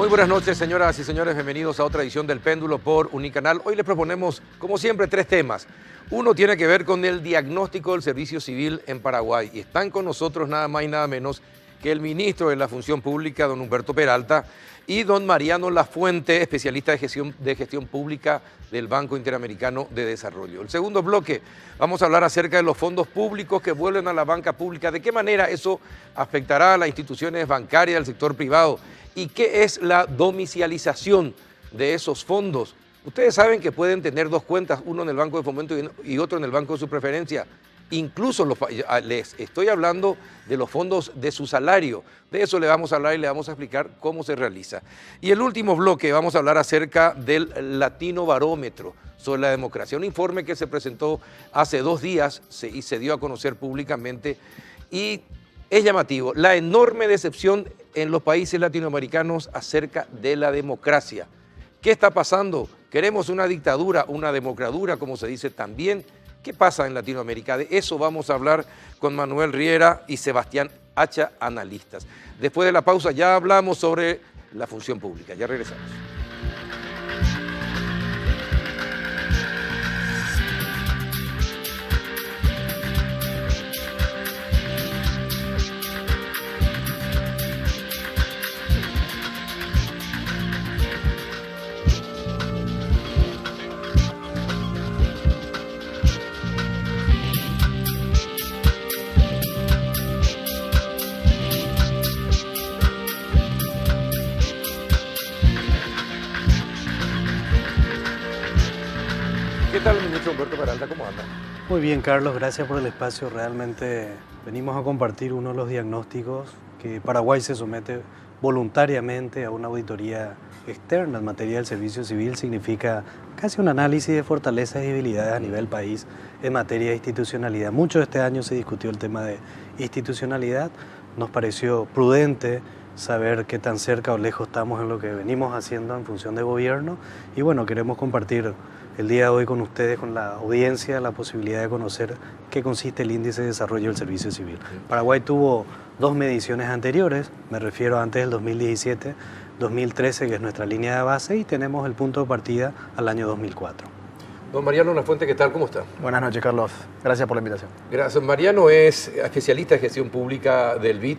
Muy buenas noches, señoras y señores. Bienvenidos a otra edición del Péndulo por Unicanal. Hoy les proponemos, como siempre, tres temas. Uno tiene que ver con el diagnóstico del servicio civil en Paraguay. Y están con nosotros nada más y nada menos que el ministro de la Función Pública, don Humberto Peralta, y don Mariano Lafuente, especialista de gestión pública del Banco Interamericano de Desarrollo. El segundo bloque, vamos a hablar acerca de los fondos públicos que vuelven a la banca pública, de qué manera eso afectará a las instituciones bancarias del sector privado y qué es la domicilización de esos fondos. Ustedes saben que pueden tener dos cuentas, uno en el Banco de Fomento y otro en el Banco de su preferencia. Incluso les estoy hablando de los fondos de su salario. De eso le vamos a hablar y le vamos a explicar cómo se realiza. Y el último bloque vamos a hablar acerca del Latino Barómetro sobre la democracia. Un informe que se presentó hace 2 días y se dio a conocer públicamente. Y es llamativo la enorme decepción en los países latinoamericanos acerca de la democracia. ¿Qué está pasando? ¿Queremos una dictadura, una democradura, como se dice también? ¿Qué pasa en Latinoamérica? De eso vamos a hablar con Manuel Riera y Sebastián Hacha, analistas. Después de la pausa ya hablamos sobre la función pública. Ya regresamos. ¿Qué tal, ministro Humberto Peralta? ¿Cómo anda? Muy bien, Carlos, gracias por el espacio. Realmente venimos a compartir uno de los diagnósticos que Paraguay se somete voluntariamente a una auditoría externa en materia del servicio civil. Significa casi un análisis de fortalezas y debilidades a nivel país en materia de institucionalidad. Mucho este año se discutió el tema de institucionalidad. Nos pareció prudente saber qué tan cerca o lejos estamos en lo que venimos haciendo en función de gobierno. Y bueno, queremos compartir el día de hoy con ustedes, con la audiencia, la posibilidad de conocer qué consiste el índice de desarrollo del servicio civil. Paraguay tuvo 2 mediciones anteriores, me refiero antes del 2017, 2013, que es nuestra línea de base, y tenemos el punto de partida al año 2004. Don Mariano Lafuente, ¿qué tal? ¿Cómo está? Buenas noches, Carlos. Gracias por la invitación. Gracias. Mariano es especialista de gestión pública del BID.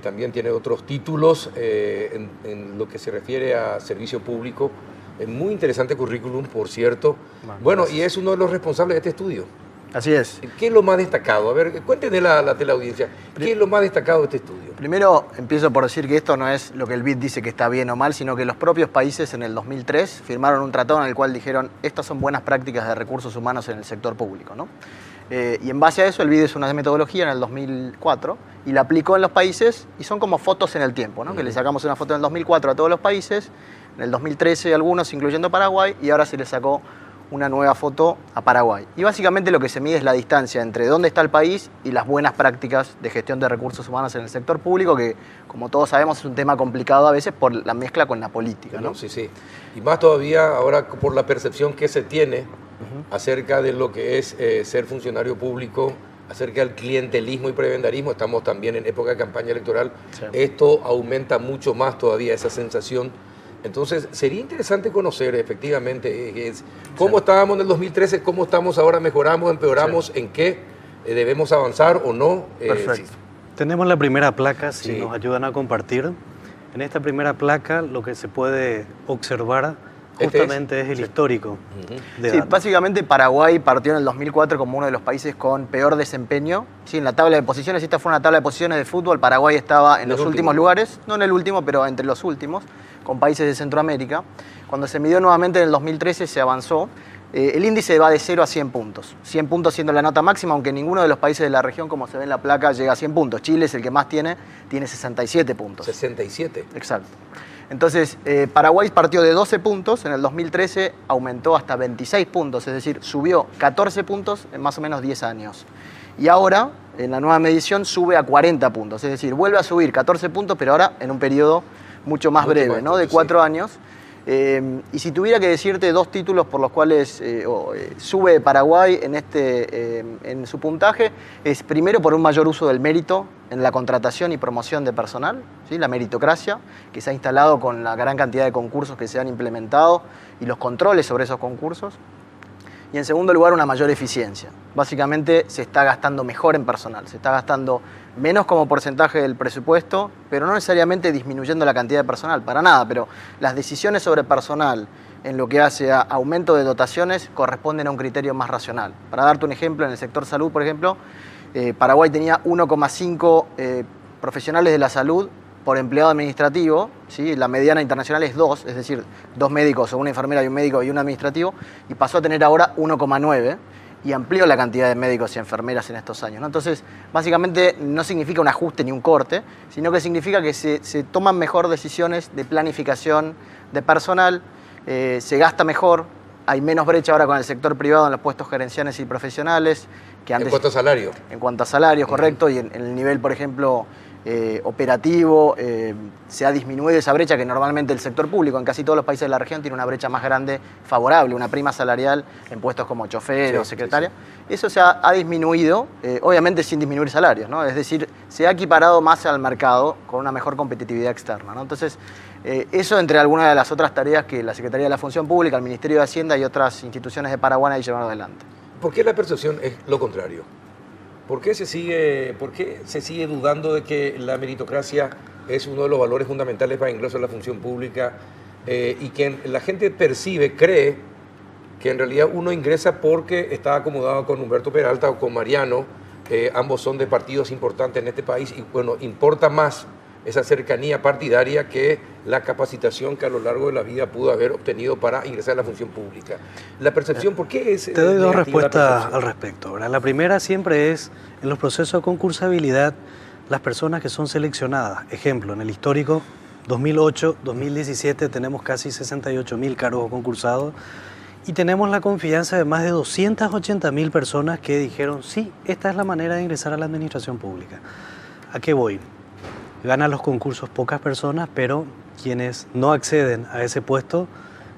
También tiene otros títulos en lo que se refiere a servicio público. Muy interesante currículum, por cierto. Bueno, gracias. Y es uno de los responsables de este estudio. Así es. ¿Qué es lo más destacado? A ver, cuéntenle a la teleaudiencia, ¿qué es lo más destacado de este estudio? Primero, empiezo por decir que esto no es lo que el BID dice que está bien o mal, sino que los propios países en el 2003 firmaron un tratado en el cual dijeron estas son buenas prácticas de recursos humanos en el sector público, ¿no? Y en base a eso, el BID es una metodología en el 2004 y la aplicó en los países y son como fotos en el tiempo, ¿no? Que le sacamos una foto en el 2004 a todos los países, en el 2013 algunos, incluyendo Paraguay, y ahora se le sacó una nueva foto a Paraguay. Y básicamente lo que se mide es la distancia entre dónde está el país y las buenas prácticas de gestión de recursos humanos en el sector público, que como todos sabemos es un tema complicado a veces por la mezcla con la política, ¿no? Sí, sí. Y más todavía ahora por la percepción que se tiene acerca de lo que es ser funcionario público, acerca del clientelismo y prebendarismo. Estamos también en época de campaña electoral. Sí. Esto aumenta mucho más todavía esa sensación. Entonces, sería interesante conocer efectivamente cómo estábamos en el 2013, cómo estamos ahora, mejoramos, empeoramos, en qué debemos avanzar o no. Perfecto. Sí. Tenemos la primera placa, si nos ayudan a compartir. En esta primera placa lo que se puede observar justamente es el histórico. Sí, básicamente Paraguay partió en el 2004 como uno de los países con peor desempeño. Sí, en la tabla de posiciones, esta fue una tabla de posiciones de fútbol, Paraguay estaba en los últimos lugares, no en el último, pero entre los últimos, con países de Centroamérica. Cuando se midió nuevamente en el 2013 se avanzó. El índice va de 0 a 100 puntos. 100 puntos siendo la nota máxima, aunque ninguno de los países de la región, como se ve en la placa, llega a 100 puntos. Chile es el que más tiene 67 puntos. 67. Exacto. Entonces, Paraguay partió de 12 puntos, en el 2013 aumentó hasta 26 puntos, es decir, subió 14 puntos en más o menos 10 años. Y ahora, en la nueva medición, sube a 40 puntos, es decir, vuelve a subir 14 puntos, pero ahora en un periodo mucho más breve, ¿no? De 4 años. Y si tuviera que decirte 2 títulos por los cuales sube Paraguay en su puntaje, es primero por un mayor uso del mérito en la contratación y promoción de personal, ¿sí? La meritocracia, que se ha instalado con la gran cantidad de concursos que se han implementado y los controles sobre esos concursos. Y en segundo lugar, una mayor eficiencia. Básicamente se está gastando mejor en personal, se está gastando menos como porcentaje del presupuesto, pero no necesariamente disminuyendo la cantidad de personal, para nada, pero las decisiones sobre personal en lo que hace a aumento de dotaciones corresponden a un criterio más racional. Para darte un ejemplo, en el sector salud, por ejemplo, Paraguay tenía 1,5 profesionales de la salud por empleado administrativo, ¿sí? La mediana internacional es 2, es decir, 2 médicos o una enfermera y un médico y un administrativo, y pasó a tener ahora 1,9 y amplió la cantidad de médicos y enfermeras en estos años, ¿no? Entonces, básicamente no significa un ajuste ni un corte, sino que significa que se toman mejor decisiones de planificación de personal, se gasta mejor, hay menos brecha ahora con el sector privado en los puestos gerenciales y profesionales. Que antes, en cuanto a salario. En cuanto a salarios, correcto, y en el nivel, por ejemplo, operativo, se ha disminuido esa brecha que normalmente el sector público en casi todos los países de la región tiene una brecha más grande favorable, una prima salarial en puestos como chofer o secretaria. Sí. Eso se ha disminuido, obviamente sin disminuir salarios, ¿no? Es decir, se ha equiparado más al mercado con una mejor competitividad externa, ¿no? Entonces, eso entre algunas de las otras tareas que la Secretaría de la Función Pública, el Ministerio de Hacienda y otras instituciones de Paraguay han llevado adelante. ¿Por qué la percepción es lo contrario? ¿Por qué se sigue dudando de que la meritocracia es uno de los valores fundamentales para el ingreso a la función pública y que la gente cree que en realidad uno ingresa porque está acomodado con Humberto Peralta o con Mariano, ambos son de partidos importantes en este país y bueno, importa más esa cercanía partidaria que la capacitación que a lo largo de la vida pudo haber obtenido para ingresar a la función pública? La percepción, ¿por qué es? Te doy dos respuestas al respecto, ¿verdad? La primera siempre es, en los procesos de concursabilidad, las personas que son seleccionadas. Ejemplo, en el histórico 2008-2017 tenemos casi 68.000 cargos concursados y tenemos la confianza de más de 280.000 personas que dijeron, sí, esta es la manera de ingresar a la administración pública. ¿A qué voy? Ganan los concursos pocas personas, pero quienes no acceden a ese puesto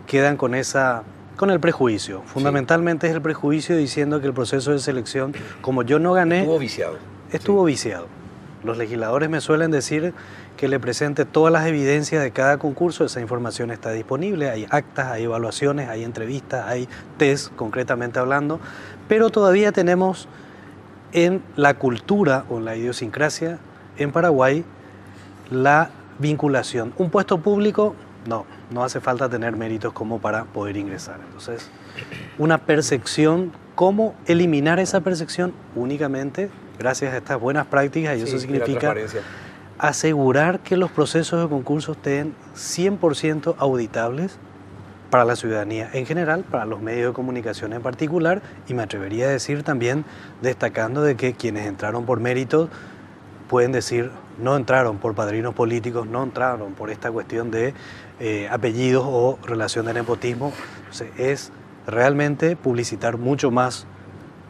quedan con el prejuicio. Fundamentalmente es el prejuicio diciendo que el proceso de selección, como yo no gané... Estuvo viciado. Los legisladores me suelen decir que le presente todas las evidencias de cada concurso, esa información está disponible, hay actas, hay evaluaciones, hay entrevistas, hay test, concretamente hablando, pero todavía tenemos en la cultura o en la idiosincrasia en Paraguay la vinculación. Un puesto público, no hace falta tener méritos como para poder ingresar. Entonces, una percepción, ¿cómo eliminar esa percepción? Únicamente gracias a estas buenas prácticas, y eso significa asegurar que los procesos de concurso estén 100% auditables para la ciudadanía en general, para los medios de comunicación en particular, y me atrevería a decir también, destacando de que quienes entraron por méritos pueden decir, no entraron por padrinos políticos, no entraron por esta cuestión de apellidos o relación de nepotismo. Entonces, es realmente publicitar mucho más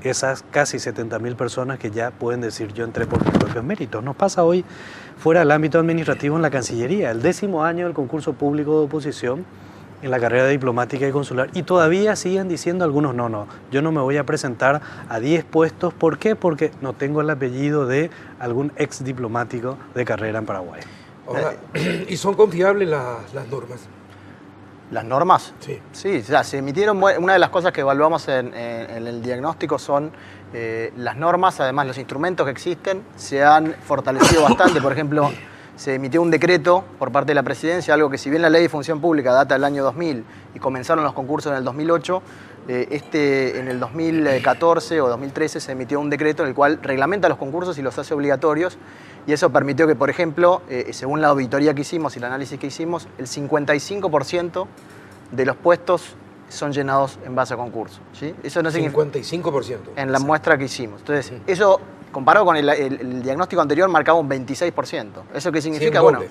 esas casi 70.000 personas que ya pueden decir, yo entré por mis propios méritos. Nos pasa hoy fuera del ámbito administrativo en la Cancillería, el 10º año del concurso público de oposición en la carrera diplomática y consular, y todavía siguen diciendo algunos, no, yo no me voy a presentar a 10 puestos. ¿Por qué? Porque no tengo el apellido de algún ex diplomático de carrera en Paraguay. Ahora, ¿y son confiables las normas? ¿Las normas? Sí. Sí, ya se emitieron, una de las cosas que evaluamos en el diagnóstico son las normas, además los instrumentos que existen se han fortalecido bastante. Por ejemplo, se emitió un decreto por parte de la Presidencia, algo que si bien la Ley de Función Pública data del año 2000 y comenzaron los concursos en el 2008, en el 2014 o 2013 se emitió un decreto en el cual reglamenta los concursos y los hace obligatorios, y eso permitió que, por ejemplo, según la auditoría que hicimos y el análisis que hicimos, el 55% de los puestos son llenados en base a concurso, ¿sí? Eso no 55%. En la muestra que hicimos. Entonces, eso comparado con el diagnóstico anterior marcaba un 26%. ¿Eso qué significa? Bueno,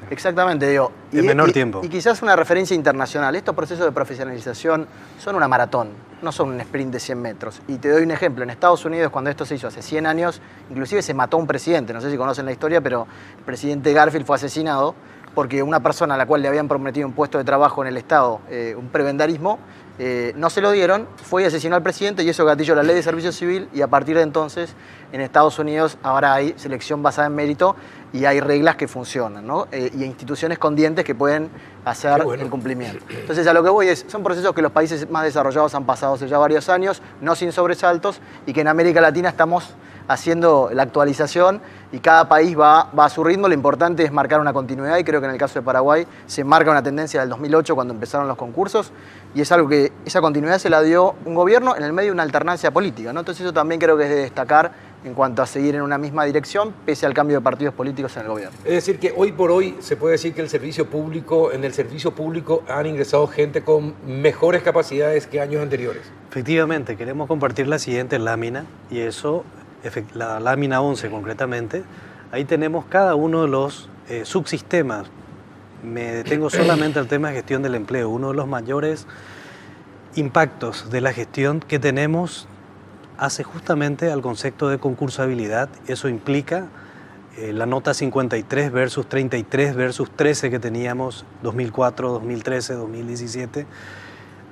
exactamente, digo. En menor tiempo. Y quizás una referencia internacional. Estos procesos de profesionalización son una maratón, no son un sprint de 100 metros. Y te doy un ejemplo. En Estados Unidos, cuando esto se hizo hace 100 años, inclusive se mató un presidente. No sé si conocen la historia, pero el presidente Garfield fue asesinado porque una persona a la cual le habían prometido un puesto de trabajo en el Estado, un prebendarismo, no se lo dieron, fue y asesinó al presidente y eso gatilló la ley de servicio civil y a partir de entonces en Estados Unidos ahora hay selección basada en mérito y hay reglas que funcionan, ¿no? Y instituciones con dientes que pueden hacer el cumplimiento. Entonces a lo que voy es, son procesos que los países más desarrollados han pasado hace ya varios años, no sin sobresaltos, y que en América Latina estamos haciendo la actualización y cada país va a su ritmo. Lo importante es marcar una continuidad y creo que en el caso de Paraguay se marca una tendencia del 2008 cuando empezaron los concursos y es algo que esa continuidad se la dio un gobierno en el medio de una alternancia política, ¿no? Entonces eso también creo que es de destacar en cuanto a seguir en una misma dirección pese al cambio de partidos políticos en el gobierno. Es decir, que hoy por hoy se puede decir que en el servicio público han ingresado gente con mejores capacidades que años anteriores. Efectivamente, queremos compartir la siguiente lámina y eso, la lámina 11 concretamente, ahí tenemos cada uno de los subsistemas. Me detengo solamente al tema de gestión del empleo, uno de los mayores impactos de la gestión que tenemos hace justamente al concepto de concursabilidad. Eso implica la nota 53 versus 33 versus 13 que teníamos 2004, 2013, 2017,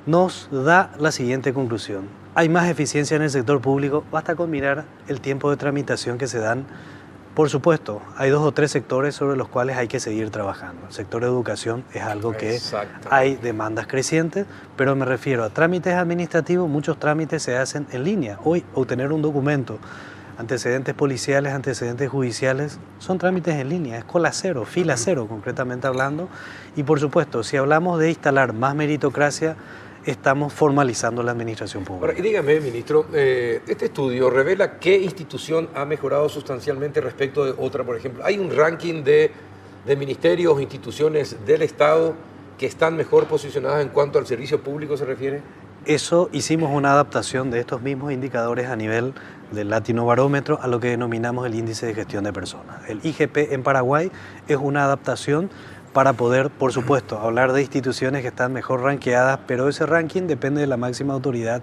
nos da la siguiente conclusión. Hay más eficiencia en el sector público, basta con mirar el tiempo de tramitación que se dan. Por supuesto, hay 2 o 3 sectores sobre los cuales hay que seguir trabajando. El sector de educación es algo que hay demandas crecientes, pero me refiero a trámites administrativos, muchos trámites se hacen en línea. Hoy, obtener un documento, antecedentes policiales, antecedentes judiciales, son trámites en línea, es cola cero, fila cero, concretamente hablando. Y por supuesto, si hablamos de instalar más meritocracia, estamos formalizando la administración pública. Ahora, y dígame, ministro, este estudio revela qué institución ha mejorado sustancialmente respecto de otra, por ejemplo. ¿Hay un ranking de ministerios o instituciones del Estado que están mejor posicionadas en cuanto al servicio público se refiere? Eso hicimos una adaptación de estos mismos indicadores a nivel del Latinobarómetro a lo que denominamos el índice de gestión de personas. El IGP en Paraguay es una adaptación para poder, por supuesto, hablar de instituciones que están mejor rankeadas, pero ese ranking depende de la máxima autoridad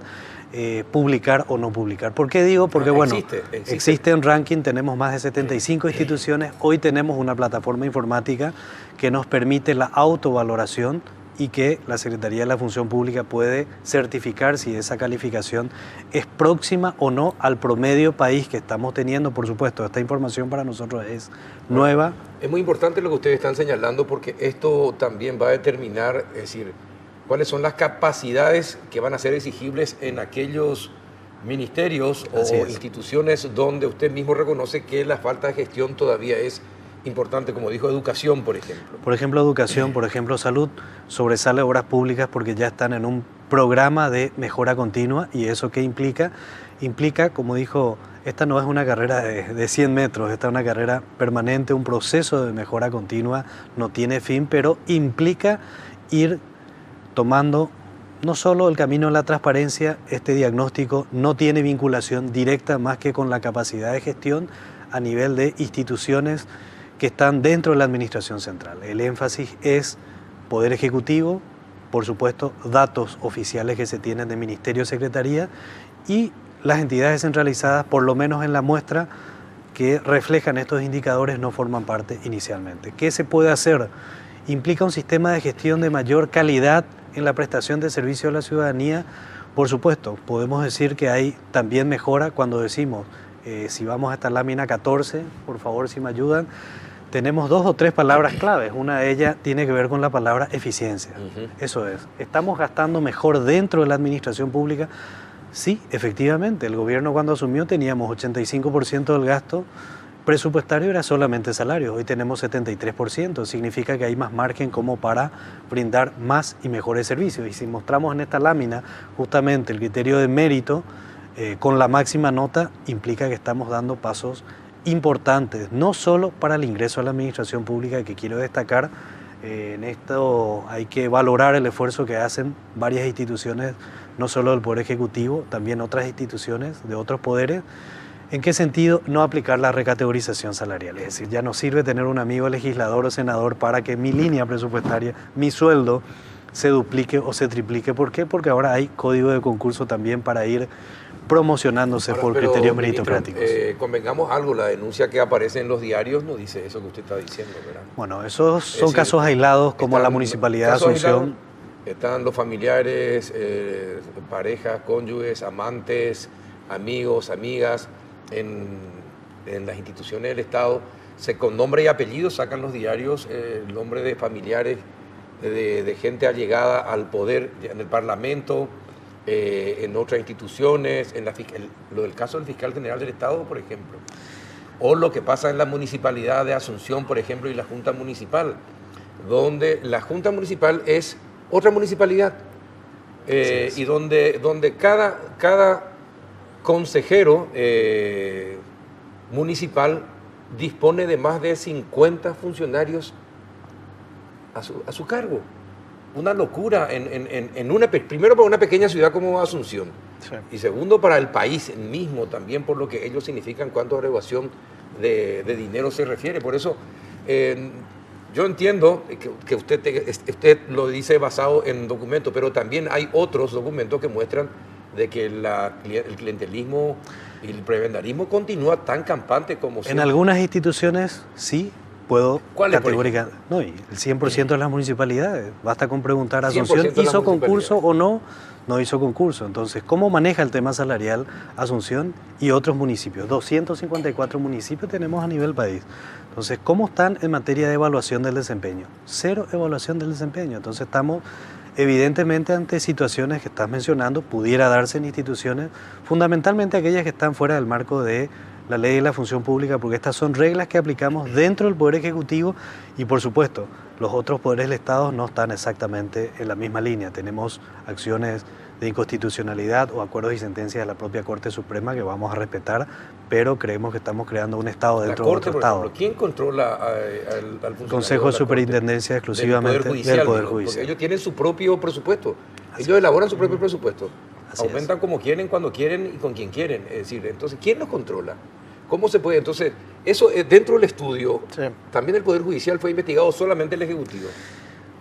publicar o no publicar. ¿Por qué digo? Porque bueno, existe un ranking, tenemos más de 75 instituciones, hoy tenemos una plataforma informática que nos permite la autovaloración y que la Secretaría de la Función Pública puede certificar si esa calificación es próxima o no al promedio país que estamos teniendo. Por supuesto, esta información para nosotros es nueva. Es muy importante lo que ustedes están señalando porque esto también va a determinar, es decir, cuáles son las capacidades que van a ser exigibles en aquellos ministerios o instituciones donde usted mismo reconoce que la falta de gestión todavía es importante, como dijo, educación, por ejemplo. Por ejemplo, educación, por ejemplo, salud, sobresale obras públicas porque ya están en un programa de mejora continua. ¿Y eso qué implica? Implica, como dijo, esta no es una carrera de 100 metros, esta es una carrera permanente, un proceso de mejora continua, no tiene fin, pero implica ir tomando no solo el camino de la transparencia. Este diagnóstico no tiene vinculación directa más que con la capacidad de gestión a nivel de instituciones que están dentro de la administración central. El énfasis es Poder Ejecutivo, por supuesto, datos oficiales que se tienen de Ministerio, Secretaría y las entidades centralizadas, por lo menos en la muestra que reflejan estos indicadores, no forman parte inicialmente. ¿Qué se puede hacer? Implica un sistema de gestión de mayor calidad en la prestación de servicio a la ciudadanía. Por supuesto, podemos decir que hay también mejora cuando decimos, si vamos a esta lámina 14, por favor, si me ayudan, tenemos 2 o 3 palabras claves. Una de ellas tiene que ver con la palabra eficiencia. Eso es, ¿estamos gastando mejor dentro de la administración pública? Sí, efectivamente, el gobierno cuando asumió teníamos 85% del gasto presupuestario era solamente salarios, hoy tenemos 73%, significa que hay más margen como para brindar más y mejores servicios. Y si mostramos en esta lámina justamente el criterio de mérito, con la máxima nota, implica que estamos dando pasos importantes, no solo para el ingreso a la administración pública, que quiero destacar, en esto hay que valorar el esfuerzo que hacen varias instituciones, no solo del Poder Ejecutivo, también otras instituciones de otros poderes. ¿En qué sentido? No aplicar la recategorización salarial, es decir, ya no sirve tener un amigo legislador o senador para que mi línea presupuestaria, mi sueldo, se duplique o se triplique. ¿Por qué? Porque ahora hay código de concurso también para ir promocionándose Ahora, por pero, criterios ministro, meritocráticos. Convengamos algo, la denuncia que aparece en los diarios no dice eso que usted está diciendo, ¿verdad? Bueno, esos Es son decir, casos aislados como la están Municipalidad de casos Asunción. aislados, están los familiares, parejas, cónyuges, amantes, amigos, amigas, en las instituciones del Estado, con nombre y apellido sacan los diarios el nombre de familiares, de gente allegada al poder en el Parlamento, en otras instituciones, lo del caso del fiscal general del Estado, por ejemplo, o lo que pasa en la Municipalidad de Asunción, por ejemplo, y la Junta Municipal, donde la Junta Municipal es otra municipalidad, y donde cada consejero municipal dispone de más de 50 funcionarios a su cargo. Una locura, primero para una pequeña ciudad como Asunción, Sí. y segundo para el país mismo también, por lo que ellos significan cuanto a erogación de dinero se refiere. Por eso yo entiendo que usted lo dice basado en documentos, pero también hay otros documentos que muestran de que el clientelismo y el prebendarismo continúa tan campante como siempre. En algunas instituciones sí puedo ¿Cuáles, categórica. No, y el 100% de las municipalidades. Basta con preguntar a 100% Asunción, de las ¿hizo concurso o municipalidades? no hizo concurso? Entonces, ¿cómo maneja el tema salarial Asunción y otros municipios? 254 municipios tenemos a nivel país. Entonces, ¿cómo están en materia de evaluación del desempeño? Cero evaluación del desempeño. Entonces, estamos evidentemente ante situaciones que estás mencionando, pudiera darse en instituciones, fundamentalmente aquellas que están fuera del marco de la ley de la función pública, porque estas son reglas que aplicamos dentro del Poder Ejecutivo y, por supuesto, los otros poderes del Estado no están exactamente en la misma línea. Tenemos acciones de inconstitucionalidad o acuerdos y sentencias de la propia Corte Suprema que vamos a respetar, pero creemos que estamos creando un Estado dentro de otro Estado. Ejemplo, ¿quién controla al funcionario Consejo de la Superintendencia Corte? exclusivamente Del Poder Judicial, del Poder digo, Judicial. porque ellos tienen su propio presupuesto. Así Ellos elaboran su propio presupuesto. Así Aumentan como quieren, cuando quieren y con quien quieren. Es decir, entonces, ¿quién los controla? ¿Cómo se puede? Entonces, eso dentro del estudio, Sí. también el Poder Judicial fue investigado, solamente el Ejecutivo.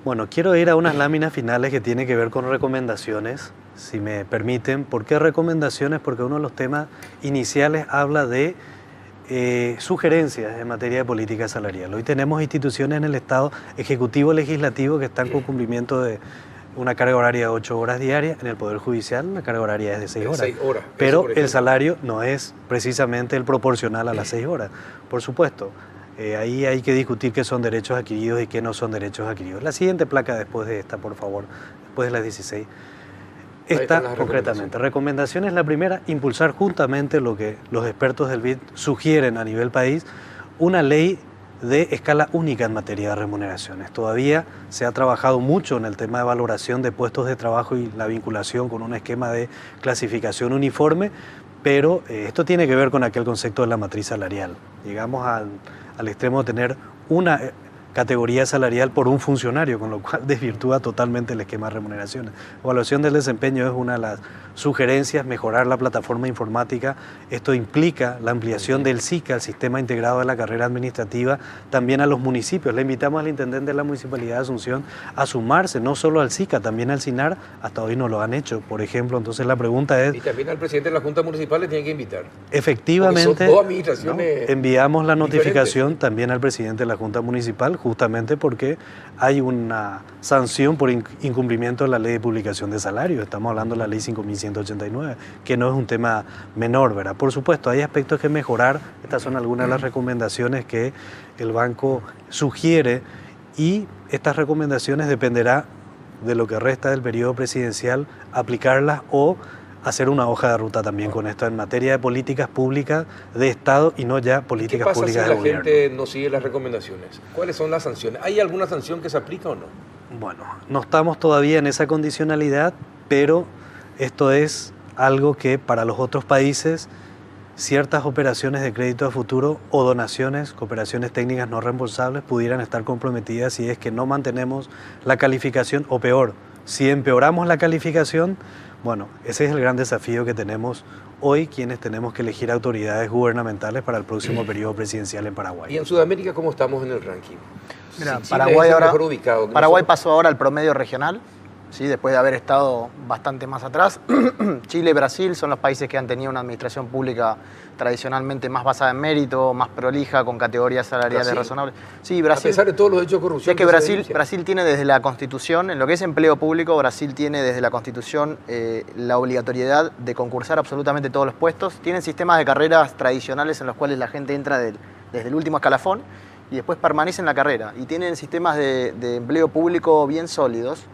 Bueno, quiero ir a unas láminas finales que tienen que ver con recomendaciones, si me permiten. ¿Por qué recomendaciones? Porque uno de los temas iniciales habla de sugerencias en materia de política salarial. Hoy tenemos instituciones en el Estado, ejecutivo, legislativo, que están con cumplimiento de una carga horaria de 8 horas diarias. En el Poder Judicial la carga horaria es de 6 horas. 6 horas. Pero Eso, por el ejemplo. salario no es precisamente el proporcional a las 6 horas. Por supuesto, ahí hay que discutir qué son derechos adquiridos y qué no son derechos adquiridos. La siguiente placa después de esta, por favor, después de las 16. Ahí están Esta las concretamente. Recomendaciones, la primera, impulsar juntamente lo que los expertos del BID sugieren a nivel país, una ley de escala única en materia de remuneraciones. Todavía se ha trabajado mucho en el tema de valoración de puestos de trabajo y la vinculación con un esquema de clasificación uniforme, pero esto tiene que ver con aquel concepto de la matriz salarial. Llegamos al extremo de tener una categoría salarial por un funcionario, con lo cual desvirtúa totalmente el esquema de remuneraciones. Evaluación del desempeño es una de las sugerencias, mejorar la plataforma informática. Esto implica la ampliación del SICA, el Sistema Integrado de la Carrera Administrativa, también a los municipios. Le invitamos al intendente de la Municipalidad de Asunción a sumarse, no solo al SICA, también al SINAR. Hasta hoy no lo han hecho, por ejemplo. Entonces la pregunta es... Y también al presidente de la Junta Municipal le tienen que invitar. Efectivamente, Porque son dos administraciones enviamos la notificación diferentes. también al presidente de la Junta Municipal, justamente porque hay una sanción por incumplimiento de la ley de publicación de salarios. Estamos hablando de la ley 5.189, que no es un tema menor, ¿verdad? Por supuesto, hay aspectos que mejorar. Estas son algunas de las recomendaciones que el banco sugiere y estas recomendaciones dependerá de lo que resta del periodo presidencial, aplicarlas o hacer una hoja de ruta también con esto en materia de políticas públicas de Estado y no ya ¿Qué políticas pasa si públicas la de gobierno. gente no sigue las recomendaciones? ¿Cuáles son las sanciones? ¿Hay alguna sanción que se aplica o no? Bueno, no estamos todavía en esa condicionalidad, pero esto es algo que para los otros países ciertas operaciones de crédito a futuro o donaciones, cooperaciones técnicas no reembolsables pudieran estar comprometidas si es que no mantenemos la calificación o peor, si empeoramos la calificación. Bueno, ese es el gran desafío que tenemos hoy quienes tenemos que elegir autoridades gubernamentales para el próximo periodo presidencial en Paraguay. ¿Y en Sudamérica cómo estamos en el ranking? Mira, Chile Paraguay es el ahora, mejor ubicado. Paraguay Nosotros- pasó ahora al promedio regional ¿sí? Después de haber estado bastante más atrás. Chile y Brasil son los países que han tenido una administración pública tradicionalmente más basada en mérito, más prolija, con categorías salariales razonables. Sí, Brasil. A pesar de todos los hechos de corrupción. Es que Brasil tiene desde la Constitución, en lo que es empleo público, Brasil tiene desde la Constitución la obligatoriedad de concursar absolutamente todos los puestos. Tienen sistemas de carreras tradicionales en los cuales la gente entra desde el último escalafón y después permanece en la carrera. Y tienen sistemas de empleo público bien sólidos,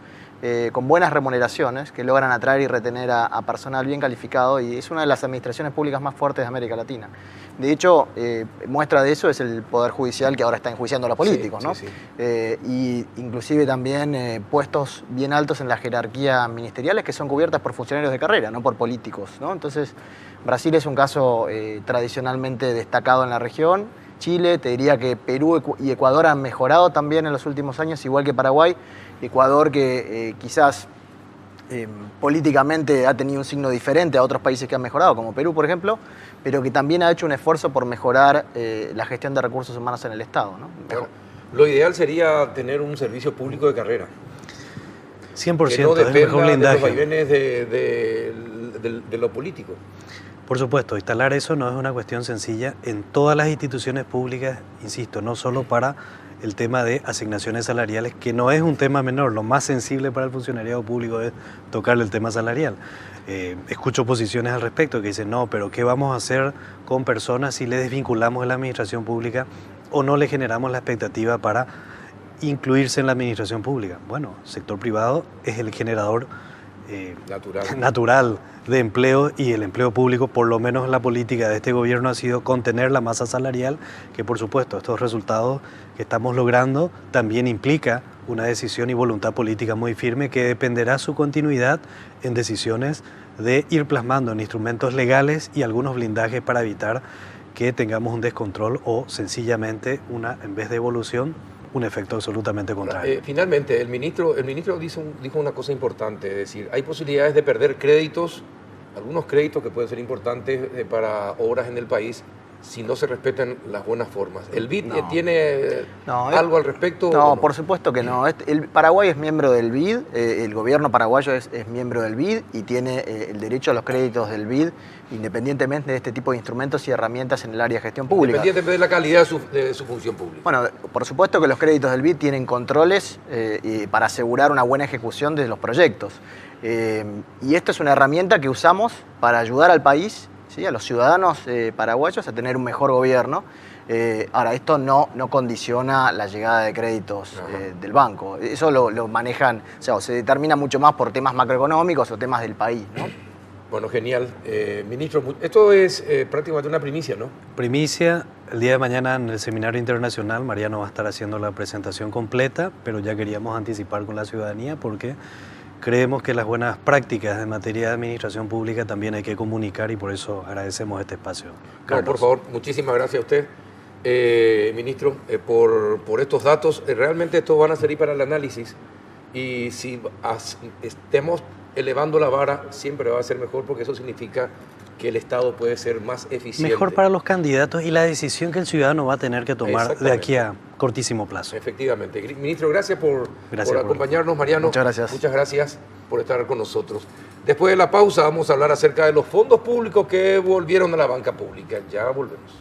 con buenas remuneraciones, que logran atraer y retener a personal bien calificado, y es una de las administraciones públicas más fuertes de América Latina. De hecho, muestra de eso es el Poder Judicial, que ahora está enjuiciando a los políticos, sí, ¿no? Sí. Y inclusive también puestos bien altos en la jerarquía ministeriales que son cubiertas por funcionarios de carrera, no por políticos, ¿no? Entonces, Brasil es un caso tradicionalmente destacado en la región. Chile, te diría que Perú y Ecuador han mejorado también en los últimos años, igual que Paraguay. Ecuador, que quizás políticamente ha tenido un signo diferente a otros países que han mejorado, como Perú, por ejemplo, pero que también ha hecho un esfuerzo por mejorar la gestión de recursos humanos en el Estado, ¿no? Claro. Lo ideal sería tener un servicio público de carrera. 100%, que no es el mejor dependa de los blindaje. vaivenes de lo político. Por supuesto, instalar eso no es una cuestión sencilla en todas las instituciones públicas, insisto, no solo para el tema de asignaciones salariales, que no es un tema menor. Lo más sensible para el funcionariado público es tocarle el tema salarial. Escucho posiciones al respecto que dicen, no, pero ¿qué vamos a hacer con personas si le desvinculamos de la administración pública o no le generamos la expectativa para incluirse en la administración pública? Bueno, el sector privado es el generador natural de empleo, y el empleo público, por lo menos la política de este gobierno, ha sido contener la masa salarial, que por supuesto estos resultados que estamos logrando también implica una decisión y voluntad política muy firme que dependerá su continuidad en decisiones de ir plasmando en instrumentos legales y algunos blindajes para evitar que tengamos un descontrol o sencillamente en vez de evolución, un efecto absolutamente contrario. Finalmente, el ministro dijo una cosa importante, es decir, hay posibilidades de perder créditos, algunos créditos que pueden ser importantes para obras en el país, si no se respetan las buenas formas. ¿El BID tiene algo al respecto? No, por supuesto que no. El Paraguay es miembro del BID, el gobierno paraguayo es miembro del BID y tiene el derecho a los créditos del BID, independientemente de este tipo de instrumentos y herramientas en el área de gestión pública. Independientemente de la calidad de su función pública. Bueno, por supuesto que los créditos del BID tienen controles para asegurar una buena ejecución de los proyectos. Y esto es una herramienta que usamos para ayudar al país, ¿sí?, a los ciudadanos paraguayos a tener un mejor gobierno. Ahora, esto no condiciona la llegada de créditos del banco. Eso lo manejan, o se determina mucho más por temas macroeconómicos o temas del país, ¿no? Bueno, genial. Ministro, esto es prácticamente una primicia, ¿no? Primicia, el día de mañana en el Seminario Internacional, Mariano va a estar haciendo la presentación completa, pero ya queríamos anticipar con la ciudadanía porque creemos que las buenas prácticas en materia de administración pública también hay que comunicar, y por eso agradecemos este espacio. No, por favor, muchísimas gracias a usted, ministro, por estos datos. Realmente estos van a servir para el análisis, y si estemos elevando la vara, siempre va a ser mejor, porque eso significa que el Estado puede ser más eficiente. Mejor para los candidatos y la decisión que el ciudadano va a tener que tomar de aquí a cortísimo plazo. Efectivamente. Ministro, gracias por acompañarnos. Mariano, muchas gracias. Muchas gracias por estar con nosotros. Después de la pausa vamos a hablar acerca de los fondos públicos que volvieron a la banca pública. Ya volvemos.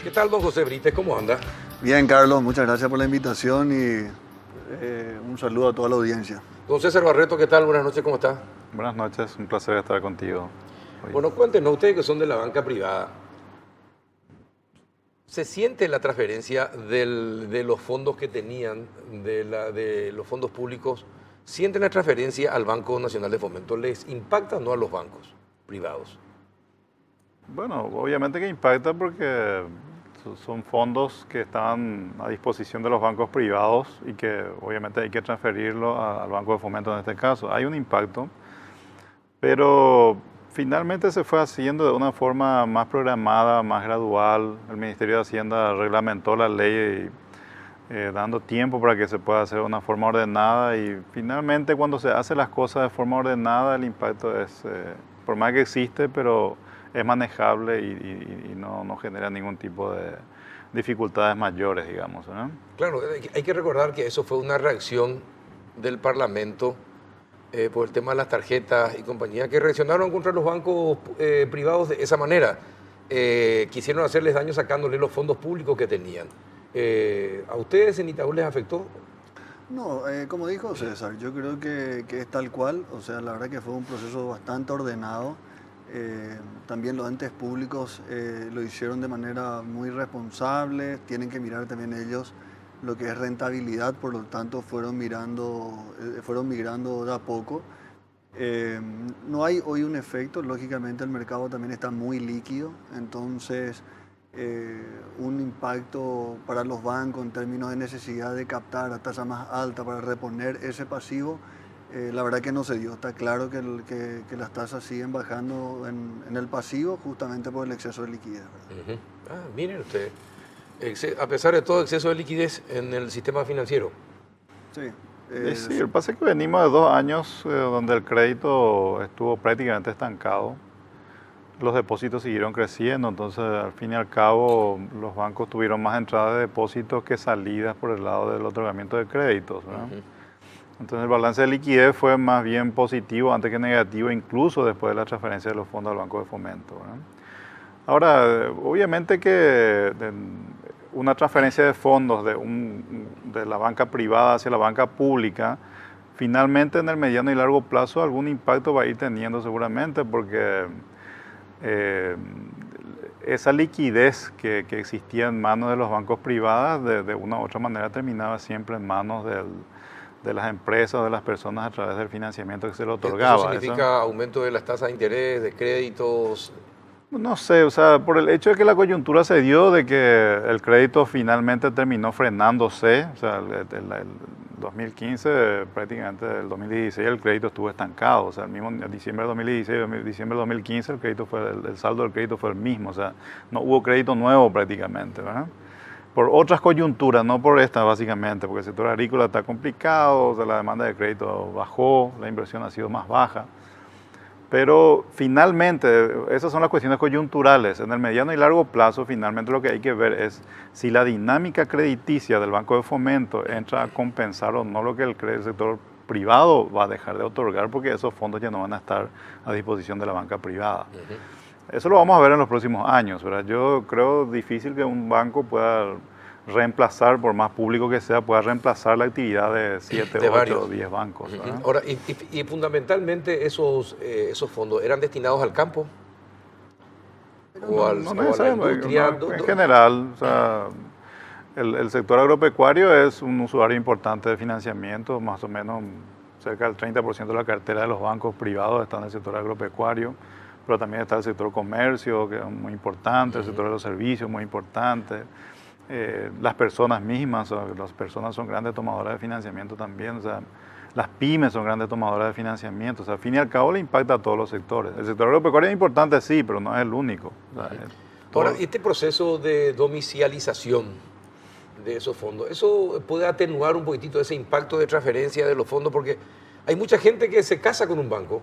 ¿Qué tal, don José Brites? ¿Cómo anda? Bien, Carlos, muchas gracias por la invitación y un saludo a toda la audiencia. Don César Barreto, ¿qué tal? Buenas noches, ¿cómo está? Buenas noches, un placer estar contigo hoy. Bueno, cuéntenos, ustedes que son de la banca privada, ¿se siente la transferencia de los fondos que tenían, de los fondos públicos, sienten la transferencia al Banco Nacional de Fomento? ¿Les impacta o no a los bancos privados? Bueno, obviamente que impacta porque son fondos que están a disposición de los bancos privados y que obviamente hay que transferirlo al Banco de Fomento en este caso. Hay un impacto, pero finalmente se fue haciendo de una forma más programada, más gradual. El Ministerio de Hacienda reglamentó la ley dando tiempo para que se pueda hacer de una forma ordenada y finalmente cuando se hacen las cosas de forma ordenada el impacto es, por más que existe, pero es manejable y no genera ningún tipo de dificultades mayores, digamos, ¿no? Claro, hay que recordar que eso fue una reacción del Parlamento por el tema de las tarjetas y compañía que reaccionaron contra los bancos privados de esa manera. Quisieron hacerles daño sacándole los fondos públicos que tenían. ¿A ustedes en Itaú les afectó? No, como dijo César, yo creo que es tal cual, o sea, la verdad que fue un proceso bastante ordenado. También los entes públicos lo hicieron de manera muy responsable, tienen que mirar también ellos lo que es rentabilidad, por lo tanto fueron migrando de a poco. No hay hoy un efecto, lógicamente el mercado también está muy líquido, entonces un impacto para los bancos en términos de necesidad de captar a tasa más alta para reponer ese pasivo, la verdad que no se dio. Está claro que las tasas siguen bajando en el pasivo justamente por el exceso de liquidez, ¿verdad? Miren ustedes, a pesar de todo exceso de liquidez en el sistema financiero. Sí. Sí, el pasa es que venimos de 2 años donde el crédito estuvo prácticamente estancado. Los depósitos siguieron creciendo, entonces al fin y al cabo los bancos tuvieron más entradas de depósitos que salidas por el lado del otorgamiento de créditos, ¿verdad? Entonces el balance de liquidez fue más bien positivo antes que negativo, incluso después de la transferencia de los fondos al Banco de Fomento, ¿verdad? Ahora, obviamente que una transferencia de fondos de la banca privada hacia la banca pública, finalmente en el mediano y largo plazo algún impacto va a ir teniendo seguramente porque esa liquidez que existía en manos de los bancos privados de una u otra manera terminaba siempre en manos de las empresas o de las personas a través del financiamiento que se le otorgaba. ¿Eso significa aumento de las tasas de interés, de créditos? No sé, o sea, por el hecho de que la coyuntura se dio, de que el crédito finalmente terminó frenándose, o sea, el 2015, prácticamente el 2016 el crédito estuvo estancado, o sea, el mismo diciembre de 2016, diciembre de 2015 el saldo del crédito fue el mismo, o sea, no hubo crédito nuevo prácticamente, ¿verdad? Por otras coyunturas, no por esta básicamente, porque el sector agrícola está complicado, o sea, la demanda de crédito bajó, la inversión ha sido más baja. Pero finalmente, esas son las cuestiones coyunturales. En el mediano y largo plazo, finalmente lo que hay que ver es si la dinámica crediticia del Banco de Fomento entra a compensar o no lo que el sector privado va a dejar de otorgar, porque esos fondos ya no van a estar a disposición de la banca privada. Eso lo vamos a ver en los próximos años, ¿verdad? Yo creo difícil que un banco pueda reemplazar, por más público que sea, pueda reemplazar la actividad de 7, 8 o 10 bancos, ¿verdad? Ahora, y fundamentalmente esos fondos, ¿eran destinados al campo? No, a la industria? En general, o sea, el sector agropecuario es un usuario importante de financiamiento, más o menos cerca del 30% de la cartera de los bancos privados está en el sector agropecuario, pero también está el sector comercio, que es muy importante, el sector de los servicios, muy importante. Las personas mismas, las personas son grandes tomadoras de financiamiento también, o sea, las pymes son grandes tomadoras de financiamiento, o sea, al fin y al cabo le impacta a todos los sectores. El sector agropecuario es importante, sí, pero no es el único. O sea, Ahora, este proceso de domicilialización de esos fondos, ¿eso puede atenuar un poquitito ese impacto de transferencia de los fondos? Porque hay mucha gente que se casa con un banco,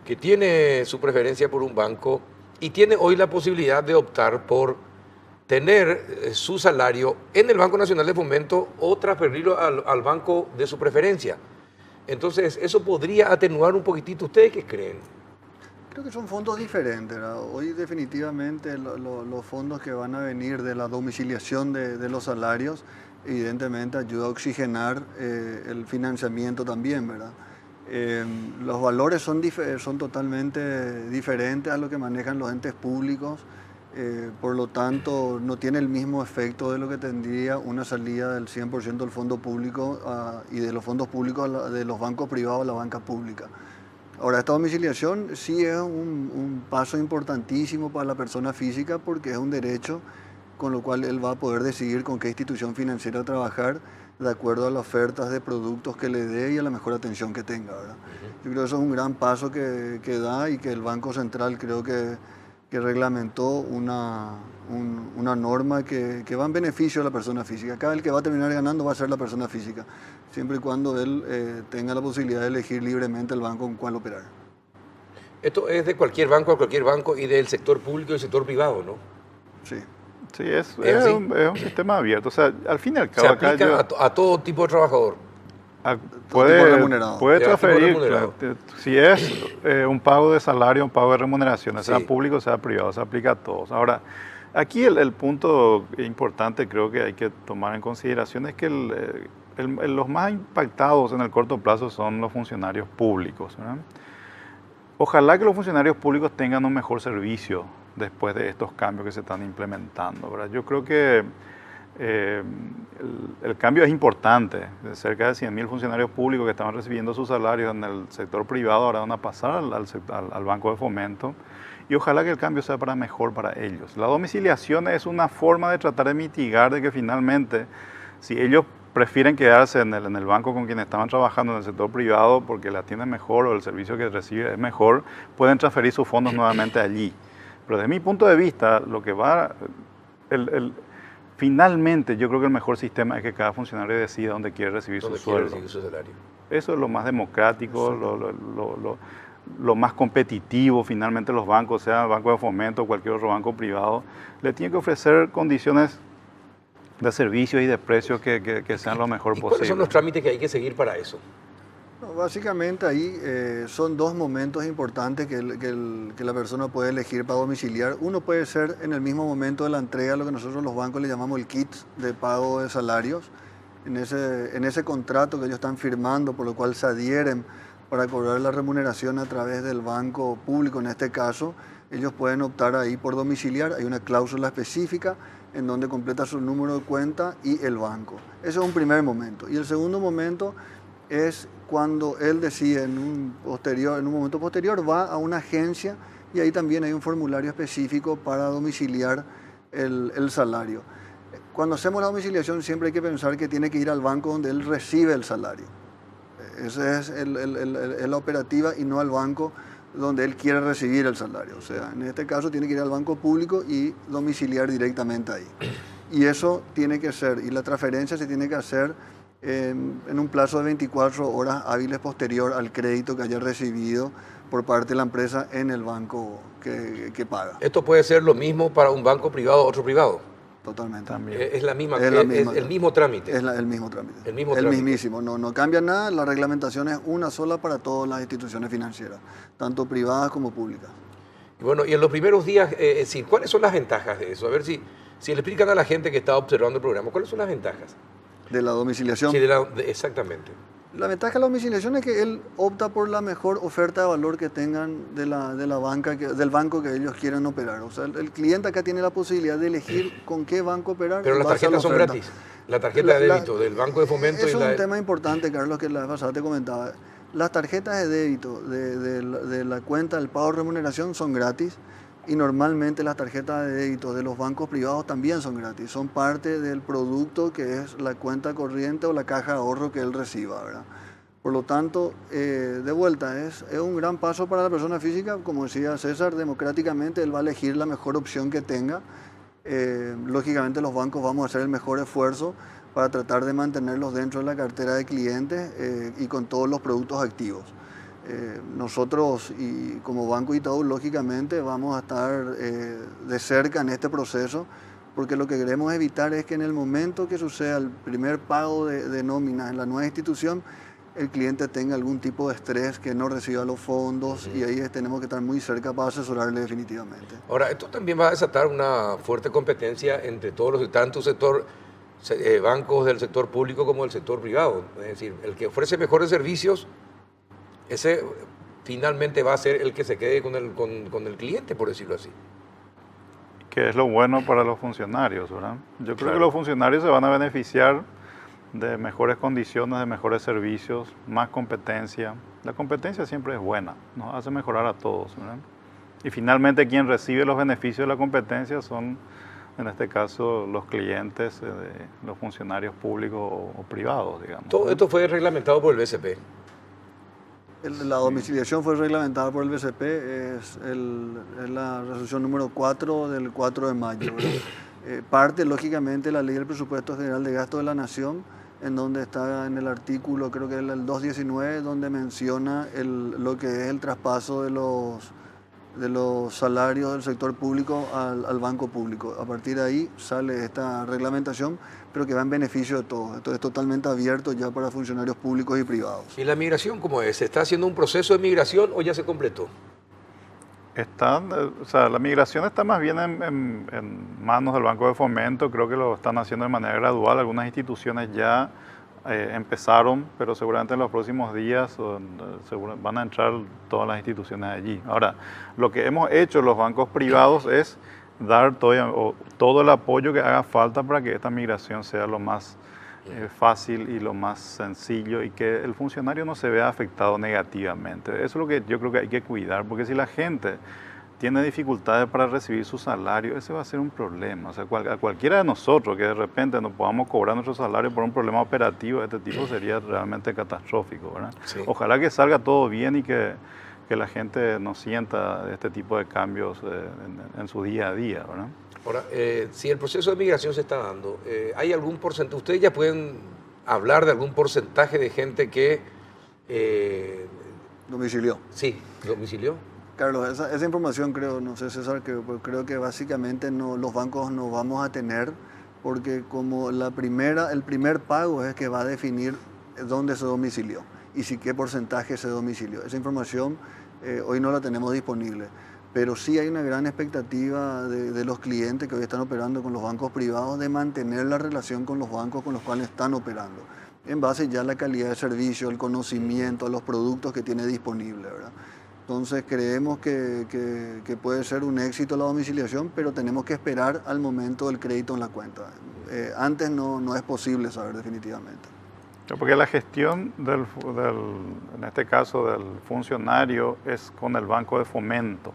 que tiene su preferencia por un banco y tiene hoy la posibilidad de optar por tener su salario en el Banco Nacional de Fomento o transferirlo al banco de su preferencia. Entonces, ¿eso podría atenuar un poquitito? ¿Ustedes qué creen? Creo que son fondos diferentes, ¿verdad? Hoy definitivamente los fondos que van a venir de la domiciliación de los salarios, evidentemente ayuda a oxigenar el financiamiento también, ¿verdad? Los valores son totalmente diferentes a lo que manejan los entes públicos, por lo tanto no tiene el mismo efecto de lo que tendría una salida del 100% del fondo público y de los fondos públicos de los bancos privados a la banca pública. Ahora, esta domiciliación sí es un paso importantísimo para la persona física porque es un derecho con lo cual él va a poder decidir con qué institución financiera trabajar de acuerdo a las ofertas de productos que le dé y a la mejor atención que tenga, ¿verdad? Yo creo que eso es un gran paso que da y que el Banco Central creo que reglamentó una norma que va en beneficio de la persona física. Acá el que va a terminar ganando va a ser la persona física, siempre y cuando él tenga la posibilidad de elegir libremente el banco con cuál operar. Esto es de cualquier banco a cualquier banco y del sector público y del sector privado, ¿no? Sí. Sí, es así? un sistema abierto. O sea, al fin y al Se cabo, acá aplica a todo tipo de trabajador. Todo tipo remunerado. puede Ya, tipo transferir, remunerado. si es un pago de salario, un pago de remuneración, sea Sí. público, sea privado, se aplica a todos. Ahora, aquí el punto importante creo que hay que tomar en consideración es que los más impactados en el corto plazo son los funcionarios públicos, ¿verdad? Ojalá que los funcionarios públicos tengan un mejor servicio después de estos cambios que se están implementando, ¿verdad? Yo creo que el cambio es importante. Cerca de 100.000 funcionarios públicos que estaban recibiendo sus salarios en el sector privado ahora van a pasar al Banco de Fomento y ojalá que el cambio sea para mejor para ellos. La domiciliación es una forma de tratar de mitigar de que finalmente, si ellos prefieren quedarse en el banco con quienes estaban trabajando en el sector privado porque la atienden mejor o el servicio que recibe es mejor, pueden transferir sus fondos nuevamente allí. Pero desde mi punto de vista, lo que va... Finalmente, yo creo que el mejor sistema es que cada funcionario decida dónde quiere recibir su sueldo. Recibir su salario. Eso es lo más democrático, lo más competitivo. Finalmente los bancos, sea el Banco de Fomento o cualquier otro banco privado, le tienen que ofrecer condiciones de servicios y de precios que sean lo mejor ¿Y posible. cuáles son los trámites que hay que seguir para eso? No, básicamente ahí son dos momentos importantes que la persona puede elegir para domiciliar. Uno puede ser en el mismo momento de la entrega, lo que nosotros los bancos le llamamos el kit de pago de salarios. En ese contrato que ellos están firmando, por lo cual se adhieren para cobrar la remuneración a través del banco público, en este caso, ellos pueden optar ahí por domiciliar. Hay una cláusula específica en donde completa su número de cuenta y el banco. Ese es un primer momento. Y el segundo momento es cuando él decide en un momento posterior, va a una agencia y ahí también hay un formulario específico para domiciliar el salario. Cuando hacemos la domiciliación siempre hay que pensar que tiene que ir al banco donde él recibe el salario. Esa es la operativa y no al banco donde él quiere recibir el salario. O sea, en este caso tiene que ir al banco público y domiciliar directamente ahí. Y eso tiene que ser, y la transferencia se tiene que hacer en un plazo de 24 horas hábiles posterior al crédito que haya recibido por parte de la empresa en el banco que paga. ¿Esto puede ser lo mismo para un banco privado o otro privado? Totalmente. También. Es la misma, Es la misma. es el mismo trámite. Es el mismo trámite. El mismo El trámite. mismísimo. No cambia nada. La reglamentación es una sola para todas las instituciones financieras, tanto privadas como públicas. Y bueno, y en los primeros días, sí, ¿cuáles son las ventajas de eso? A ver si le explican a la gente que está observando el programa, ¿cuáles son las ventajas? De la domiciliación. Sí, exactamente. La ventaja de la domiciliación es que él opta por la mejor oferta de valor que tengan de la banca, del banco que ellos quieran operar. O sea, el cliente acá tiene la posibilidad de elegir con qué banco operar. Pero en las base a la tarjetas son oferta. gratis. La tarjeta de débito del Banco de Fomento Eso y es la... un tema importante, Carlos, que la vez pasada te comentaba. Las tarjetas de débito de la cuenta del pago de remuneración son gratis y normalmente las tarjetas de débito de los bancos privados también son gratis. Son parte del producto que es la cuenta corriente o la caja de ahorro que él reciba, ¿verdad? Por lo tanto, de vuelta, es un gran paso para la persona física. Como decía César, democráticamente él va a elegir la mejor opción que tenga. Lógicamente los bancos vamos a hacer el mejor esfuerzo para tratar de mantenerlos dentro de la cartera de clientes y con todos los productos activos. Nosotros, y como Banco Itaú, lógicamente vamos a estar de cerca en este proceso, porque lo que queremos evitar es que en el momento que suceda el primer pago de nómina en la nueva institución, el cliente tenga algún tipo de estrés, que no reciba los fondos, y ahí tenemos que estar muy cerca para asesorarle definitivamente. Ahora, esto también va a desatar una fuerte competencia entre todos los, tanto sector, bancos del sector público como del sector privado. Es decir, el que ofrece mejores servicios, ese finalmente va a ser el que se quede con el cliente, por decirlo así. Que es lo bueno para los funcionarios, ¿verdad? Yo creo Claro. que los funcionarios se van a beneficiar de mejores condiciones, de mejores servicios, más competencia. La competencia siempre es buena, nos hace mejorar a todos, ¿verdad? Y finalmente quien recibe los beneficios de la competencia son, en este caso, los clientes, los funcionarios públicos o privados, digamos. Todo esto fue reglamentado por el BCP. La domiciliación fue reglamentada por el BCP, es la resolución número 4 del 4 de mayo. Parte, lógicamente, la ley del presupuesto general de gasto de la Nación, en donde está en el artículo, creo que es el 219, donde menciona lo que es el traspaso de los salarios del sector público al banco público. A partir de ahí sale esta reglamentación, pero que va en beneficio de todos. Esto es totalmente abierto ya para funcionarios públicos y privados. ¿Y la migración cómo es? ¿Se está haciendo un proceso de migración o ya se completó? La migración está más bien en manos del Banco de Fomento, creo que lo están haciendo de manera gradual, algunas instituciones ya empezaron, pero seguramente en los próximos días van a entrar todas las instituciones allí. Ahora, lo que hemos hecho los bancos privados es dar todo el apoyo que haga falta para que esta migración sea lo más fácil y lo más sencillo y que el funcionario no se vea afectado negativamente. Eso es lo que yo creo que hay que cuidar, porque si la gente tiene dificultades para recibir su salario, ese va a ser un problema. O sea, a cualquiera de nosotros que de repente no podamos cobrar nuestro salario por un problema operativo de este tipo sería realmente catastrófico, ¿verdad? Sí. Ojalá que salga todo bien y que la gente no sienta este tipo de cambios en su día a día, ¿verdad? Ahora, si el proceso de migración se está dando, ¿hay algún porcentaje? ¿Ustedes ya pueden hablar de algún porcentaje de gente que... Domicilió. Sí, domicilió. Carlos, esa información creo, no sé César, creo que básicamente los bancos no vamos a tener, porque como el primer pago es que va a definir dónde se domicilió y si qué porcentaje se domicilió. Esa información hoy no la tenemos disponible, pero sí hay una gran expectativa de los clientes que hoy están operando con los bancos privados de mantener la relación con los bancos con los cuales están operando, en base ya a la calidad de servicio, el conocimiento, a los productos que tiene disponible, ¿verdad? Entonces creemos que puede ser un éxito la domiciliación, pero tenemos que esperar al momento del crédito en la cuenta. Antes no es posible saber definitivamente. Porque la gestión en este caso del funcionario es con el Banco de Fomento.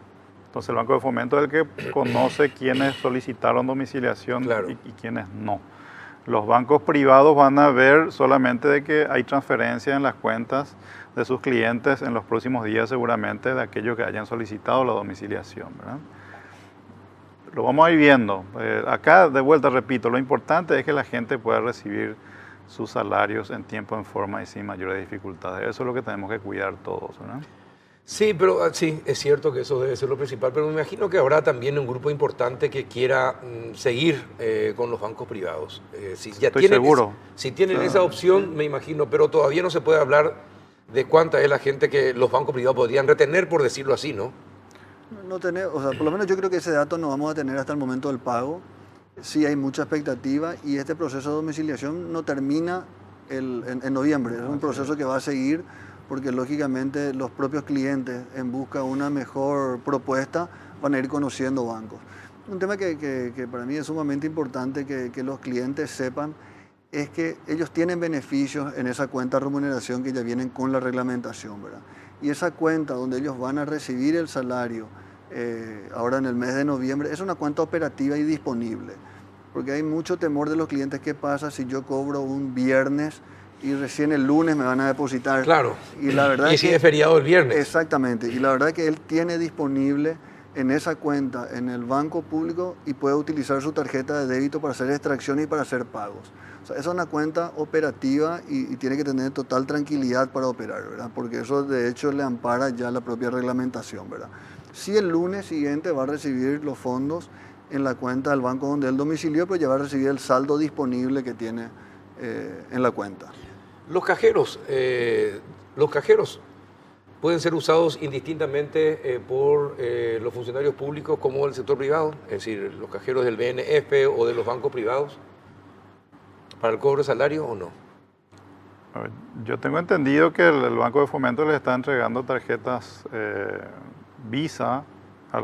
Entonces el Banco de Fomento es el que conoce quiénes solicitaron domiciliación, claro, y quiénes no. Los bancos privados van a ver solamente de que hay transferencia en las cuentas de sus clientes en los próximos días seguramente de aquellos que hayan solicitado la domiciliación, ¿verdad? Lo vamos a ir viendo. Acá, de vuelta, repito, lo importante es que la gente pueda recibir sus salarios en tiempo, en forma y sin mayores dificultades. Eso es lo que tenemos que cuidar todos, ¿verdad? Sí, pero sí, es cierto que eso debe ser lo principal, pero me imagino que habrá también un grupo importante que quiera seguir con los bancos privados. Si ya Estoy seguro. Si tienen esa opción, me imagino, pero todavía no se puede hablar de cuánta es la gente que los bancos privados podrían retener, por decirlo así, ¿no? No tener, o sea, por lo menos yo creo que ese dato no vamos a tener hasta el momento del pago. Sí hay mucha expectativa y este proceso de domiciliación no termina en noviembre. Es un proceso que va a seguir porque lógicamente los propios clientes en busca de una mejor propuesta van a ir conociendo bancos. Un tema que para mí es sumamente importante que los clientes sepan es que ellos tienen beneficios en esa cuenta de remuneración que ya vienen con la reglamentación, ¿verdad? Y esa cuenta donde ellos van a recibir el salario ahora en el mes de noviembre es una cuenta operativa y disponible, porque hay mucho temor de los clientes. ¿Qué pasa si yo cobro un viernes y recién el lunes me van a depositar? Claro, y la verdad si es feriado el viernes. Exactamente, y la verdad que él tiene disponible en esa cuenta, en el banco público, y puede utilizar su tarjeta de débito para hacer extracciones y para hacer pagos. O sea, esa es una cuenta operativa y tiene que tener total tranquilidad para operar, ¿verdad? Porque eso de hecho le ampara ya la propia reglamentación, ¿verdad? Si el lunes siguiente va a recibir los fondos en la cuenta del banco donde él domicilió, pues ya va a recibir el saldo disponible que tiene en la cuenta. Los cajeros pueden ser usados indistintamente por los funcionarios públicos como el sector privado, es decir, los cajeros del BNF o de los bancos privados, para el cobro de salario o no. Yo tengo entendido que el Banco de Fomento les está entregando tarjetas Visa a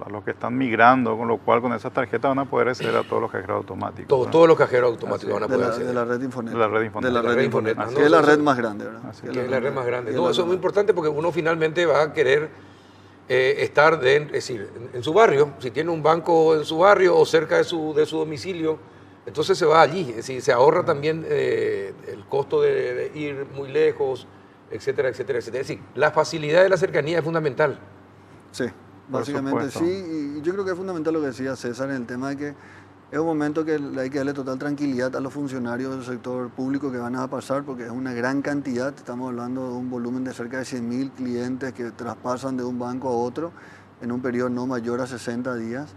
los que están migrando, con lo cual con esas tarjetas van a poder acceder a todos los cajeros automáticos. Todos los cajeros automáticos van a De poder la, acceder. de la red Infonet. De la red Infonet. De la red Infonet. Infonet. Ah, Que es la no, red eso- más grande, ¿verdad? Así Que es la red más grande. que es No, la eso es red muy importante porque uno finalmente va a querer estar es decir, en su barrio, si tiene un banco en su barrio o cerca de su domicilio, entonces se va allí. Es decir, se ahorra también el costo de ir muy lejos, etcétera, etcétera, etcétera. Es decir, la facilidad de la cercanía es fundamental. Sí, básicamente supuesto. sí. Y yo creo que es fundamental lo que decía César en el tema de que es un momento que hay que darle total tranquilidad a los funcionarios del sector público que van a pasar, porque es una gran cantidad. Estamos hablando de un volumen de cerca de 100.000 clientes que traspasan de un banco a otro en un periodo no mayor a 60 días.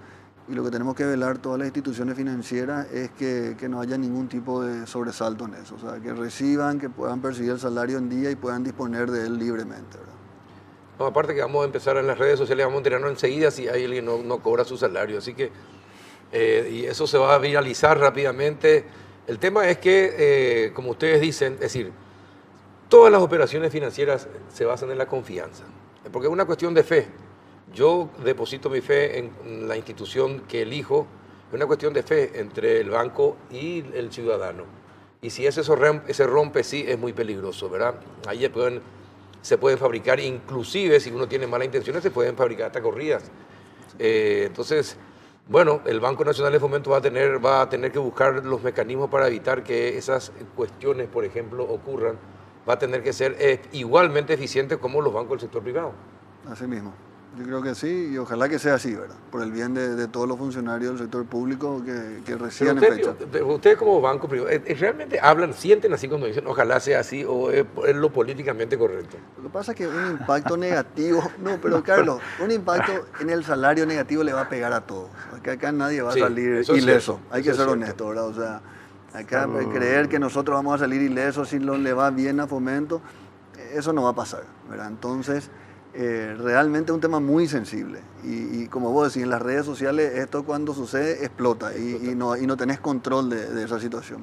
Y lo que tenemos que velar todas las instituciones financieras es que no haya ningún tipo de sobresalto en eso. O sea, que reciban, que puedan percibir el salario en día y puedan disponer de él libremente, ¿verdad? No, aparte que vamos a empezar en las redes sociales, vamos a enterarnos enseguida si alguien no cobra su salario. Así que, y eso se va a viralizar rápidamente. El tema es que, como ustedes dicen, es decir, todas las operaciones financieras se basan en la confianza, porque es una cuestión de fe. Yo deposito mi fe en la institución que elijo, es una cuestión de fe entre el banco y el ciudadano. Y si eso se rompe, sí, es muy peligroso, ¿verdad? Ahí se pueden fabricar, inclusive si uno tiene malas intenciones, se pueden fabricar hasta corridas. Entonces, bueno, el Banco Nacional de Fomento va a tener que buscar los mecanismos para evitar que esas cuestiones, por ejemplo, ocurran. Va a tener que ser igualmente eficiente como los bancos del sector privado. Así mismo. Yo creo que sí, y ojalá que sea así, ¿verdad? Por el bien de todos los funcionarios del sector público que reciban en fecha. Pero ustedes como banco privado, ¿realmente sienten así cuando dicen ojalá sea así o es lo políticamente correcto? Lo que pasa es que un impacto negativo, no, pero Carlos, un impacto en el salario negativo le va a pegar a todos. Acá nadie va a Sí, salir eso es ileso, cierto, hay que eso es ser cierto. honesto, ¿verdad? O sea, acá creer que nosotros vamos a salir ilesos si no le va bien a Fomento, eso no va a pasar, ¿verdad? Entonces, realmente es un tema muy sensible y como vos decís, en las redes sociales esto cuando sucede explota y no tenés control de esa situación.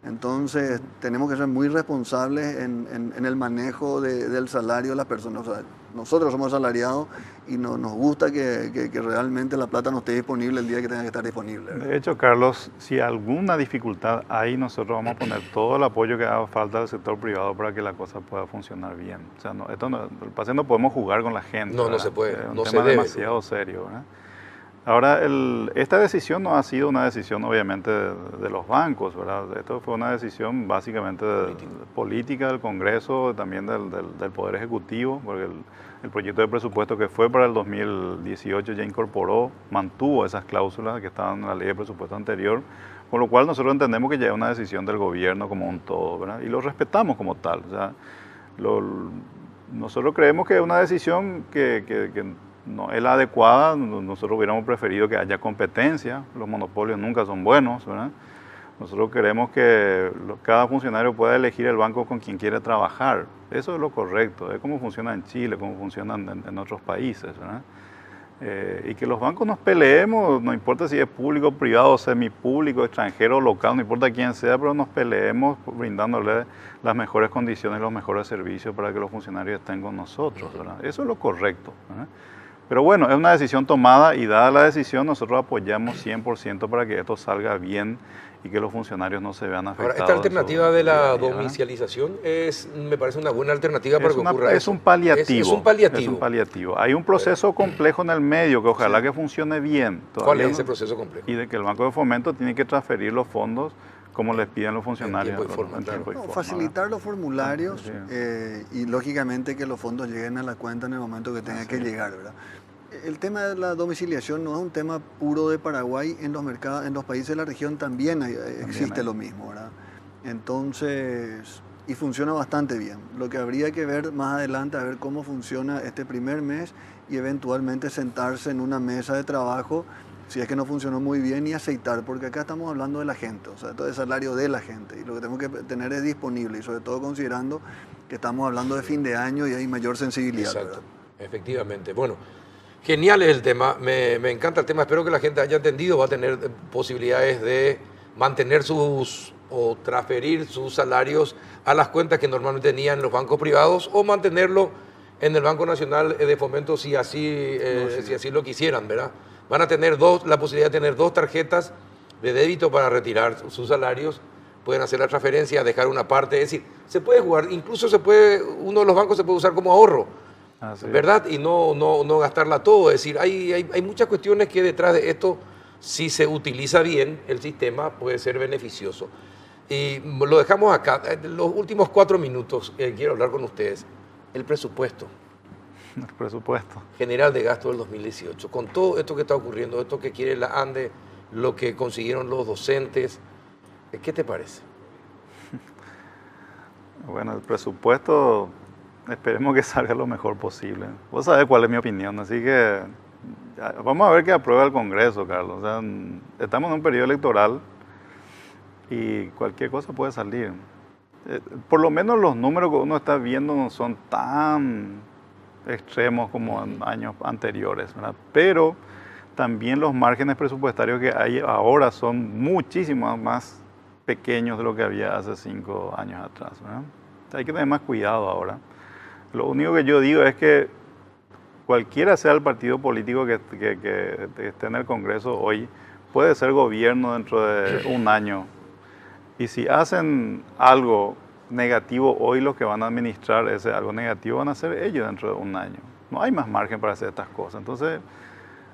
Entonces tenemos que ser muy responsables en el manejo del salario de las personas. O sea, nosotros somos asalariados y nos gusta que realmente la plata no esté disponible el día que tenga que estar disponible, ¿verdad? De hecho, Carlos, si alguna dificultad hay, nosotros vamos a poner todo el apoyo que haga falta al sector privado para que la cosa pueda funcionar bien. O sea, el pase no podemos jugar con la gente. No, no ¿verdad? se puede, Es un no se tema debe. demasiado serio, ¿verdad? Ahora, esta decisión no ha sido una decisión obviamente de los bancos, ¿verdad? Esto fue una decisión básicamente política del Congreso, también del Poder Ejecutivo, porque el proyecto de presupuesto que fue para el 2018 ya mantuvo esas cláusulas que estaban en la ley de presupuesto anterior, con lo cual nosotros entendemos que ya es una decisión del gobierno como un todo, ¿verdad? Y lo respetamos como tal. O sea, nosotros creemos que es una decisión que no es la adecuada. Nosotros hubiéramos preferido que haya competencia, los monopolios nunca son buenos, ¿verdad? Nosotros queremos que cada funcionario pueda elegir el banco con quien quiere trabajar. Eso es lo correcto, es como funciona en Chile, como funciona en otros países, ¿verdad? Y que los bancos nos peleemos, no importa si es público, privado, semipúblico, extranjero, local, no importa quién sea, pero nos peleemos brindándole las mejores condiciones, los mejores servicios para que los funcionarios estén con nosotros, ¿verdad? Eso es lo correcto, ¿verdad? Pero bueno, es una decisión tomada y dada la decisión, nosotros apoyamos 100% para que esto salga bien y que los funcionarios no se vean afectados. Ahora, esta alternativa de la día a día, ¿verdad? domicilialización me parece una buena alternativa para que ocurra Es eso. un paliativo. Es un paliativo. Es un paliativo. Hay un proceso complejo en el medio que ojalá que funcione bien. ¿Cuál Todavía es no- ese proceso complejo? Y de que el Banco de Fomento tiene que transferir los fondos como les piden los funcionarios. tiempo y forma, en claro. tiempo y No, forma, facilitar los formularios Sí. y lógicamente que los fondos lleguen a la cuenta en el momento que tenga que llegar, ¿verdad? El tema de la domiciliación no es un tema puro de Paraguay, en los mercados, en los países de la región también existe hay. lo mismo, ¿verdad? Entonces, y funciona bastante bien. Lo que habría que ver más adelante, a ver cómo funciona este primer mes y eventualmente sentarse en una mesa de trabajo si es que no funcionó muy bien y aceitar, porque acá estamos hablando de la gente, o sea, todo el salario de la gente y lo que tenemos que tener es disponible y sobre todo considerando que estamos hablando de fin de año y hay mayor sensibilidad. Exacto, ¿verdad? efectivamente. Bueno, genial es el tema, me encanta el tema, espero que la gente haya entendido, va a tener posibilidades de mantener o transferir sus salarios a las cuentas que normalmente tenían los bancos privados o mantenerlo en el Banco Nacional de Fomento si así, si así lo quisieran, ¿verdad? Van a tener la posibilidad de tener 2 tarjetas de débito para retirar sus salarios, pueden hacer la transferencia, dejar una parte, es decir, se puede jugar, incluso uno de los bancos se puede usar como ahorro, ¿verdad? Y no gastarla todo, es decir, hay muchas cuestiones que detrás de esto, si se utiliza bien el sistema, puede ser beneficioso. Y lo dejamos acá, los últimos 4 minutos quiero hablar con ustedes, el presupuesto. El presupuesto general de gasto del 2018, con todo esto que está ocurriendo, esto que quiere la ANDE, lo que consiguieron los docentes, ¿qué te parece? Bueno, el presupuesto, esperemos que salga lo mejor posible. Vos sabés cuál es mi opinión, así que vamos a ver qué aprueba el Congreso, Carlos. O sea, estamos en un periodo electoral y cualquier cosa puede salir. Por lo menos los números que uno está viendo no son tan extremos como en años anteriores, ¿verdad? Pero también los márgenes presupuestarios que hay ahora son muchísimo más pequeños de lo que había hace 5 años atrás, ¿verdad? Hay que tener más cuidado ahora. Lo único que yo digo es que cualquiera sea el partido político que esté en el Congreso hoy, puede ser gobierno dentro de un año. Y si hacen algo negativo hoy, los que van a administrar ese algo negativo van a ser ellos dentro de un año. No hay más margen para hacer estas cosas. Entonces,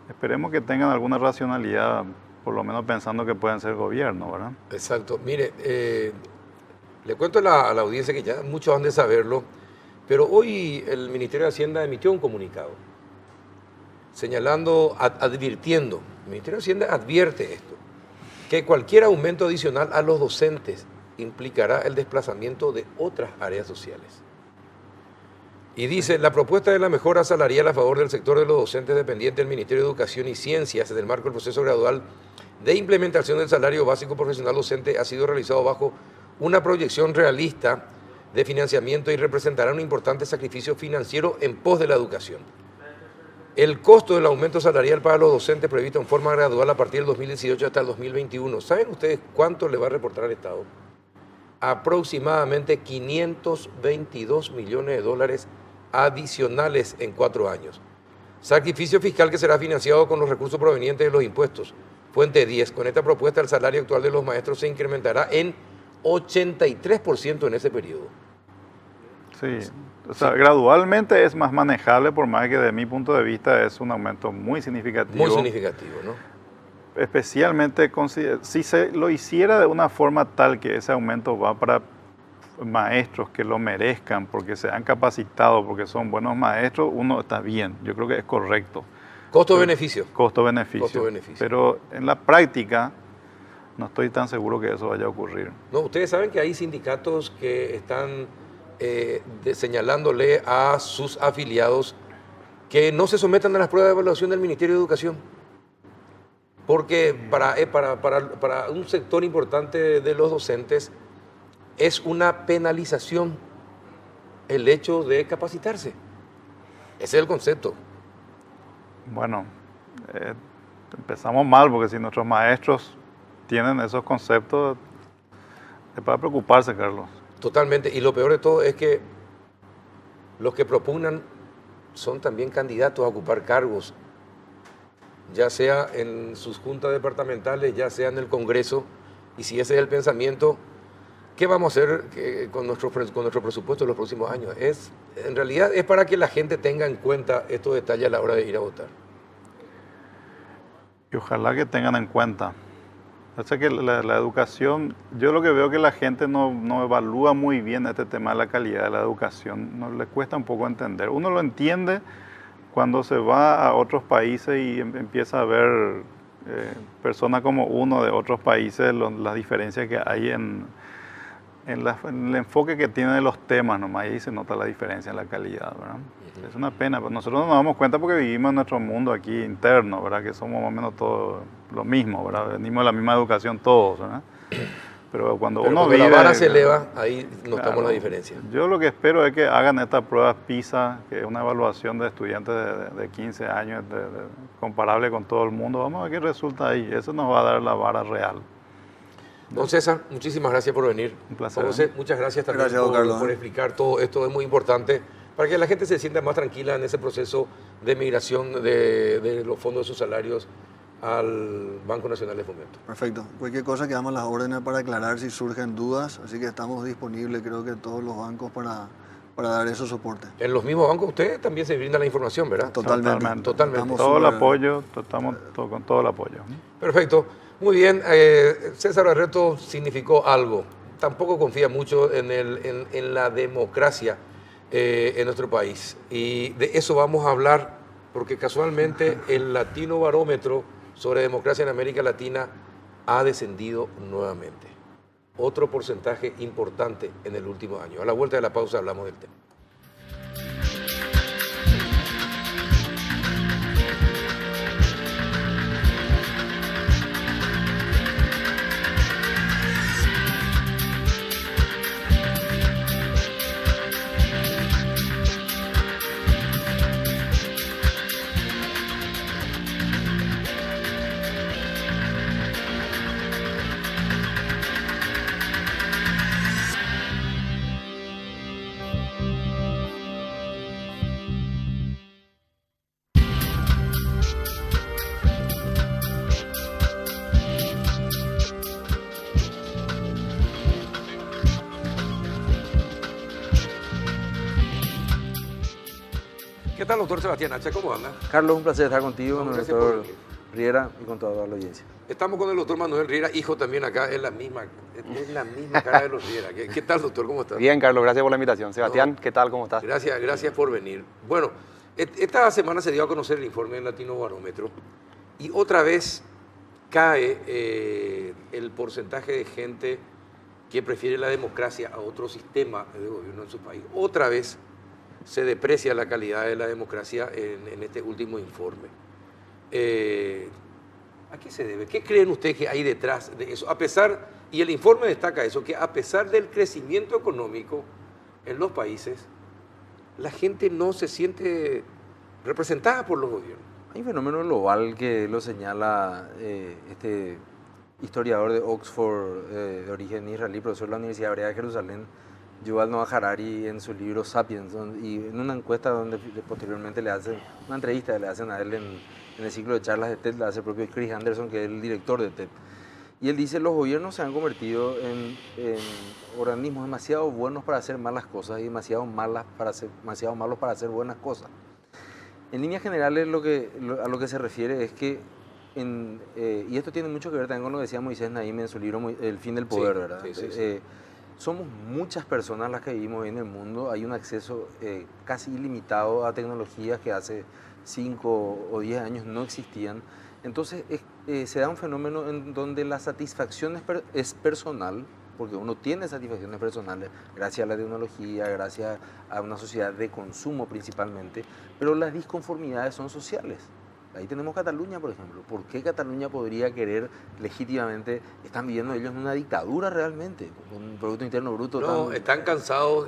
esperemos que tengan alguna racionalidad, por lo menos pensando que pueden ser gobierno, ¿verdad? Exacto. Mire, le cuento a la audiencia que ya muchos han de saberlo, pero hoy el Ministerio de Hacienda emitió un comunicado señalando, advirtiendo, el Ministerio de Hacienda advierte esto, que cualquier aumento adicional a los docentes implicará el desplazamiento de otras áreas sociales. Y dice, la propuesta de la mejora salarial a favor del sector de los docentes dependientes del Ministerio de Educación y Ciencias en el marco del proceso gradual de implementación del salario básico profesional docente ha sido realizado bajo una proyección realista de financiamiento y representará un importante sacrificio financiero en pos de la educación. El costo del aumento salarial para los docentes previsto en forma gradual a partir del 2018 hasta el 2021. ¿Saben ustedes cuánto le va a reportar al Estado? Aproximadamente 522 millones de dólares adicionales en 4 años. Sacrificio fiscal que será financiado con los recursos provenientes de los impuestos. Fuente 10. Con esta propuesta el salario actual de los maestros se incrementará en 83% en ese periodo. Sí, o sea, gradualmente es más manejable, por más que de mi punto de vista es un aumento muy significativo. Muy significativo, ¿no? Especialmente si se lo hiciera de una forma tal que ese aumento va para maestros que lo merezcan, porque se han capacitado, porque son buenos maestros, uno está bien, yo creo que es correcto. Costo-beneficio. Costo-beneficio. Costo-beneficio. Pero en la práctica no estoy tan seguro que eso vaya a ocurrir. No, ustedes saben que hay sindicatos que están señalándole a sus afiliados que no se sometan a las pruebas de evaluación del Ministerio de Educación. Porque para un sector importante de los docentes es una penalización el hecho de capacitarse. Ese es el concepto. Bueno, empezamos mal porque si nuestros maestros tienen esos conceptos, es para preocuparse, Carlos. Totalmente. Y lo peor de todo es que los que propugnan son también candidatos a ocupar cargos, ya sea en sus juntas departamentales, ya sea en el Congreso. Y si ese es el pensamiento, ¿qué vamos a hacer con nuestro presupuesto en los próximos años? En realidad es para que la gente tenga en cuenta estos detalles a la hora de ir a votar. Y ojalá que tengan en cuenta. O sea que la educación, yo lo que veo que la gente no evalúa muy bien este tema de la calidad de la educación, no le cuesta un poco entender. Uno lo entiende cuando se va a otros países y empieza a ver personas como uno de otros países, las diferencias que hay en el enfoque que tienen de los temas, nomás ahí se nota la diferencia en la calidad, ¿verdad? Es una pena, pero nosotros no nos damos cuenta porque vivimos en nuestro mundo aquí interno, ¿verdad? Que somos más o menos todos lo mismo, ¿verdad? Venimos de la misma educación todos, ¿verdad? Pero cuando uno vive... la vara se eleva, ahí notamos la diferencia. Yo lo que espero es que hagan estas pruebas PISA, que es una evaluación de estudiantes de 15 años, comparable con todo el mundo. Vamos a ver qué resulta ahí. Eso nos va a dar la vara real. Don César, muchísimas gracias por venir. Un placer. José, muchas gracias también Gracias, Carlos. por explicar todo esto. Es muy importante para que la gente se sienta más tranquila en ese proceso de migración de los fondos de sus salarios al Banco Nacional de Fomento. Perfecto. Cualquier cosa quedamos a las órdenes para aclarar si surgen dudas, así que estamos disponibles, creo que todos los bancos para dar esos soportes. En los mismos bancos ustedes también se brinda la información, ¿verdad? Totalmente. Totalmente. Estamos Todo el súper- apoyo, estamos con todo el apoyo. Perfecto. Muy bien. César Barreto significó algo. Tampoco confía mucho en la democracia en nuestro país. Y de eso vamos a hablar porque casualmente el Latino Barómetro sobre democracia en América Latina ha descendido nuevamente. Otro porcentaje importante en el último año. A la vuelta de la pausa hablamos del tema. ¿Qué tal, doctor Sebastián Hacha? ¿Cómo anda? Carlos, un placer estar contigo, con el Gracias por doctor venir. Riera y con toda la audiencia. Estamos con el doctor Manuel Riera, hijo también acá, es la misma cara de los Riera. ¿Qué tal, doctor? ¿Cómo estás? Bien, Carlos, gracias por la invitación. Sebastián, ¿qué tal? ¿Cómo estás? Gracias por venir. Bueno, esta semana se dio a conocer el informe del Latino Barómetro y otra vez cae el porcentaje de gente que prefiere la democracia a otro sistema de gobierno en su país. Otra vez se deprecia la calidad de la democracia en este último informe. ¿A qué se debe? ¿Qué creen ustedes que hay detrás de eso? Y el informe destaca eso, que a pesar del crecimiento económico en los países, la gente no se siente representada por los gobiernos. Hay un fenómeno global que lo señala este historiador de Oxford, de origen israelí, profesor de la Universidad Hebrea de Jerusalén, Yuval Noah Harari, en su libro Sapiens, y en una encuesta donde posteriormente le hacen, una entrevista le hacen a él en el ciclo de charlas de TED, la hace el propio Chris Anderson, que es el director de TED. Y él dice, los gobiernos se han convertido en organismos demasiado buenos para hacer malas cosas y demasiado malos para hacer buenas cosas. En líneas generales, a lo que se refiere es que, y esto tiene mucho que ver también con lo que decía Moisés Naim en su libro El fin del poder, Sí, ¿verdad? sí. Somos muchas personas las que vivimos hoy en el mundo, hay un acceso casi ilimitado a tecnologías que hace 5 o 10 años no existían. Entonces se da un fenómeno en donde la satisfacción es personal, porque uno tiene satisfacciones personales gracias a la tecnología, gracias a una sociedad de consumo principalmente, pero las disconformidades son sociales. Ahí tenemos Cataluña, por ejemplo. ¿Por qué Cataluña podría querer legítimamente? Están viviendo ellos en una dictadura realmente, con un Producto Interno Bruto. No, están cansados.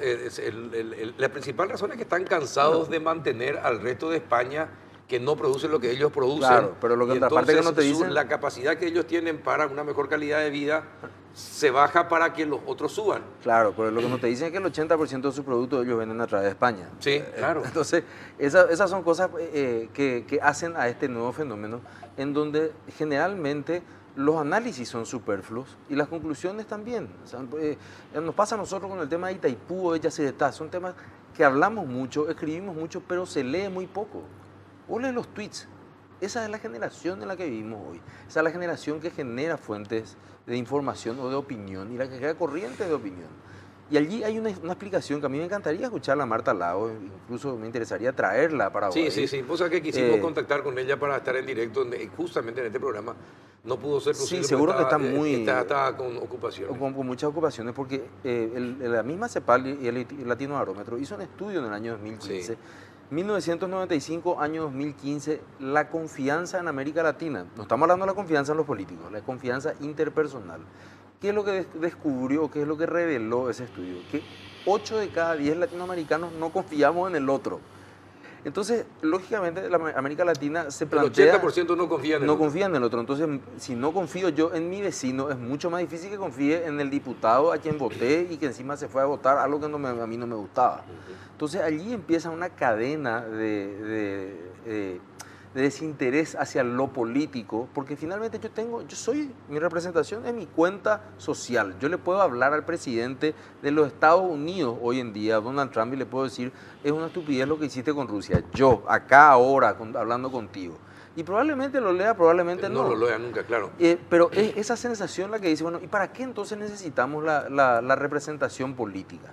La principal razón es que están cansados de mantener al resto de España que no produce lo que ellos producen. Claro, pero lo que Y otra parte que no te dicen... la capacidad que ellos tienen para una mejor calidad de vida se baja para que los otros suban. Claro, pero lo que no te dicen es que el 80% de sus productos ellos venden a través de España. Sí, claro. Entonces, esas son cosas que hacen a este nuevo fenómeno, en donde generalmente los análisis son superfluos y las conclusiones también. O sea, nos pasa a nosotros con el tema de Itaipú o de Yacyretá. Son temas que hablamos mucho, escribimos mucho, pero se lee muy poco. O lee los tweets. Esa es la generación en la que vivimos hoy. Esa es la generación que genera fuentes de información o de opinión y la que crea corrientes de opinión. Y allí hay una explicación que a mí me encantaría escucharla a Marta Lago, incluso me interesaría traerla a Paraguay. Sí. Vos sabés que quisimos contactar con ella para estar en directo justamente en este programa. No pudo ser posible. Sí, seguro que está está con ocupaciones. Con muchas ocupaciones, porque la misma CEPAL y el Latino Barómetro hizo un estudio en el año 2015. Sí. 1995, año 2015, la confianza en América Latina. No estamos hablando de la confianza en los políticos, la confianza interpersonal. ¿Qué es lo que descubrió, qué es lo que reveló ese estudio? Que 8 de cada 10 latinoamericanos no confiamos en el otro. Entonces, lógicamente, América Latina se El plantea... 80% no confía en el No otro. confía en el otro. Entonces, si no confío yo en mi vecino, es mucho más difícil que confíe en el diputado a quien voté y que encima se fue a votar algo que a mí no me gustaba. Entonces, allí empieza una cadena de desinterés hacia lo político, porque finalmente mi representación es mi cuenta social. Yo le puedo hablar al presidente de los Estados Unidos hoy en día, Donald Trump, y le puedo decir, es una estupidez lo que hiciste con Rusia. Yo, acá, ahora, hablando contigo. Y probablemente lo lea, probablemente no. No lo lea nunca, claro. Pero es esa sensación la que dice, bueno, ¿y para qué entonces necesitamos la representación política?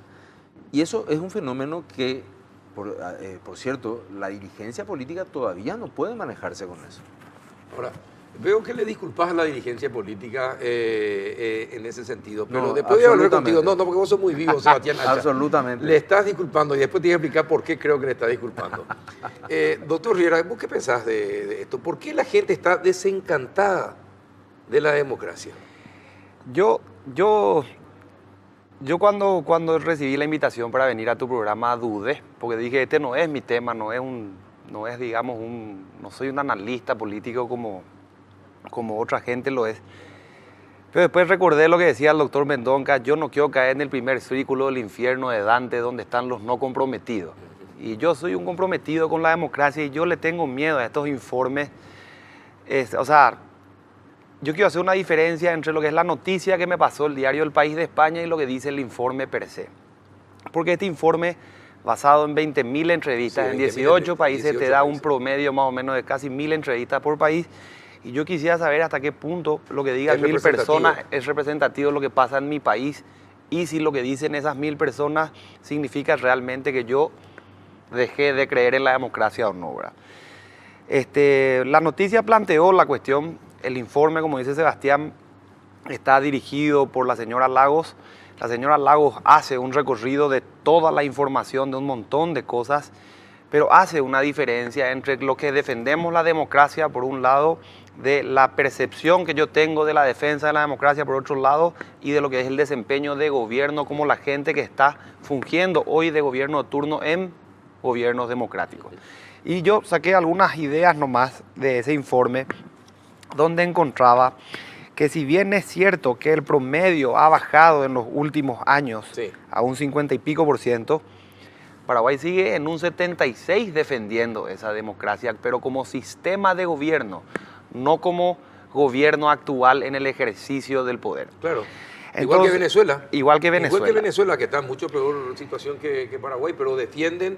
Y eso es un fenómeno que, por cierto, la dirigencia política todavía no puede manejarse con eso. Ahora, veo que le disculpas a la dirigencia política en ese sentido, pero No, después voy a hablar absolutamente. contigo. No, porque vos sos muy vivo, Sebastián Hacha. Absolutamente. Le estás disculpando y después te voy a explicar por qué creo que le estás disculpando. Doctor Riera, ¿vos qué pensás de esto? ¿Por qué la gente está desencantada de la democracia? Yo cuando recibí la invitación para venir a tu programa dudé, porque dije, este no es mi tema, no soy un analista político como otra gente lo es. Pero después recordé lo que decía el doctor Mendonca, yo no quiero caer en el primer círculo del infierno de Dante donde están los no comprometidos. Y yo soy un comprometido con la democracia y yo le tengo miedo a estos informes. Yo quiero hacer una diferencia entre lo que es la noticia que me pasó el diario El País de España y lo que dice el informe per se. Porque este informe, basado en 20.000 entrevistas, Sí, en 20.000 18 países, 18 te da un países. promedio más o menos de casi 1.000 entrevistas por país. Y yo quisiera saber hasta qué punto lo que digan Es 1.000 personas representativo. es representativo de lo que pasa en mi país. Y si lo que dicen esas 1.000 personas significa realmente que yo dejé de creer en la democracia o no, ¿verdad? La noticia planteó la cuestión, el informe, como dice Sebastián, está dirigido por la señora Lagos. La señora Lagos hace un recorrido de toda la información de un montón de cosas, pero hace una diferencia entre lo que defendemos la democracia, por un lado, de la percepción que yo tengo de la defensa de la democracia, por otro lado, y de lo que es el desempeño de gobierno, como la gente que está fungiendo hoy de gobierno de turno en gobiernos democráticos. Y yo saqué algunas ideas nomás de ese informe, donde encontraba que si bien es cierto que el promedio ha bajado en los últimos años Sí. a un 50 y pico %, Paraguay sigue en un 76 defendiendo esa democracia, pero como sistema de gobierno, no como gobierno actual en el ejercicio del poder. Claro. Igual Entonces, que Venezuela. Igual que Venezuela. Igual que Venezuela, que está en mucho peor situación que Paraguay, pero defienden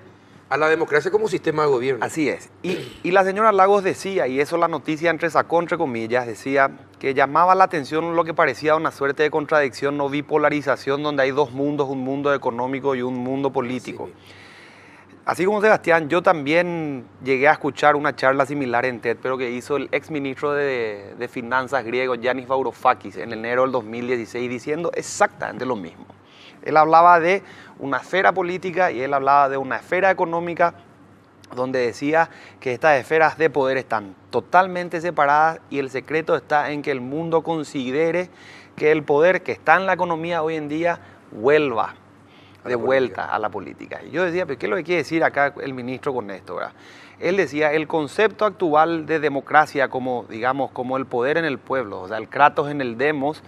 a la democracia como sistema de gobierno. Así es. Y la señora Lagos decía, y eso la noticia entresacó entre comillas, decía que llamaba la atención lo que parecía una suerte de contradicción o bipolarización donde hay dos mundos, un mundo económico y un mundo político. Sí. Así como Sebastián, yo también llegué a escuchar una charla similar en TED, pero que hizo el exministro de Finanzas griego, Yanis Varoufakis, en enero del 2016, diciendo exactamente lo mismo. Él hablaba de una esfera política y él hablaba de una esfera económica, donde decía que estas esferas de poder están totalmente separadas y el secreto está en que el mundo considere que el poder que está en la economía hoy en día vuelva de vuelta a la política. Y yo decía, ¿pero qué es lo que quiere decir acá el ministro con esto, verdad? Él decía, el concepto actual de democracia como, digamos, como el poder en el pueblo, o sea, el kratos en el demos,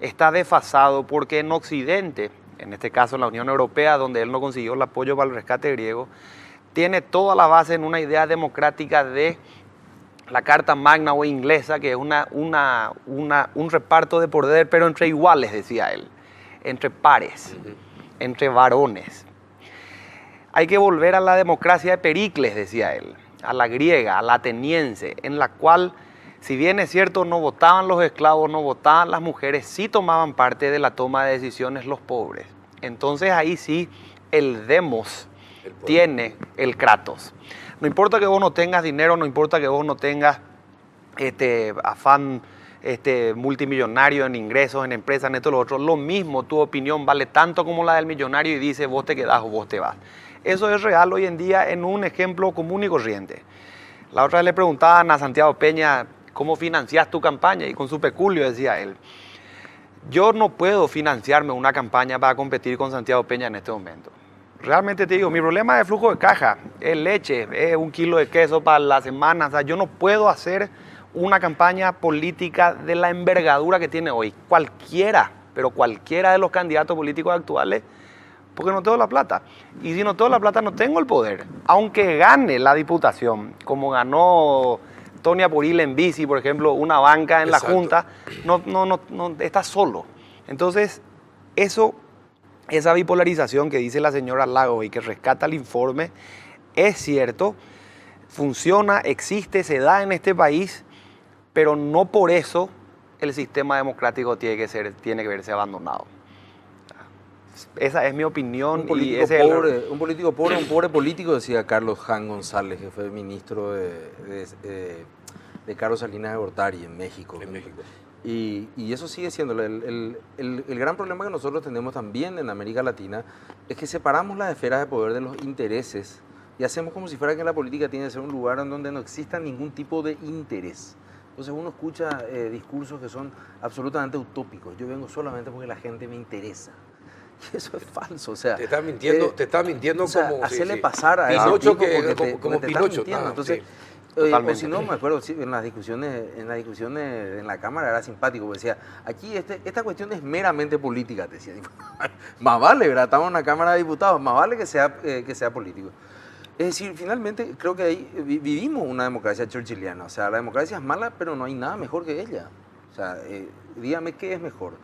está desfasado porque en Occidente, en este caso en la Unión Europea, donde él no consiguió el apoyo para el rescate griego, tiene toda la base en una idea democrática de la Carta Magna o inglesa, que es un reparto de poder, pero entre iguales, decía él, entre pares, entre varones. Hay que volver a la democracia de Pericles, decía él, a la griega, a la ateniense, en la cual, si bien es cierto, no votaban los esclavos, no votaban las mujeres, sí tomaban parte de la toma de decisiones los pobres. Entonces ahí sí el demos tiene el kratos. No importa que vos no tengas dinero, no importa que vos no tengas afán multimillonario en ingresos, en empresas, en esto, lo otro, lo mismo, tu opinión vale tanto como la del millonario y dice vos te quedás o vos te vas. Eso es real hoy en día en un ejemplo común y corriente. La otra vez le preguntaban a Santiago Peña, ¿cómo financias tu campaña? Y con su peculio decía él, yo no puedo financiarme una campaña para competir con Santiago Peña en este momento. realmente te digo, mi problema es flujo de caja, es leche, es 1 kilo de queso para la semana. O sea, yo no puedo hacer una campaña política de la envergadura que tiene hoy. Cualquiera, pero cualquiera de los candidatos políticos actuales, porque no tengo la plata. Y si no tengo la plata, no tengo el poder. Aunque gane la diputación, como ganó Tony Apuril en bici, por ejemplo, una banca en Exacto. la Junta, no está solo. Entonces, esa bipolarización que dice la señora Lagos y que rescata el informe, es cierto, funciona, existe, se da en este país, pero no por eso el sistema democrático tiene que verse abandonado. Esa es mi opinión. Un político, y ese es pobre, un político pobre, un pobre político, decía Carlos Jan González, que fue ministro de Carlos Salinas de Gortari en México. En México. Y eso sigue siendo el gran problema que nosotros tenemos también en América Latina, es que separamos las esferas de poder de los intereses y hacemos como si fuera que la política tiene que ser un lugar en donde no exista ningún tipo de interés. Entonces uno escucha discursos que son absolutamente utópicos. Yo vengo solamente porque la gente me interesa. Y eso es falso, o sea... Te está mintiendo o sea, como... hacerle pasar a Pinocho, ese tipo como porque te está Pinocho. mintiendo. Ah, Entonces, sí. Totalmente. o si no, me acuerdo, sí, en las discusiones en la Cámara era simpático, porque decía, aquí esta cuestión es meramente política, te decía. Más vale, ¿verdad? Estamos en la Cámara de Diputados, más vale que sea político. Es decir, finalmente creo que ahí vivimos una democracia churchilliana. O sea, la democracia es mala, pero no hay nada mejor que ella. O sea, dígame qué es mejor.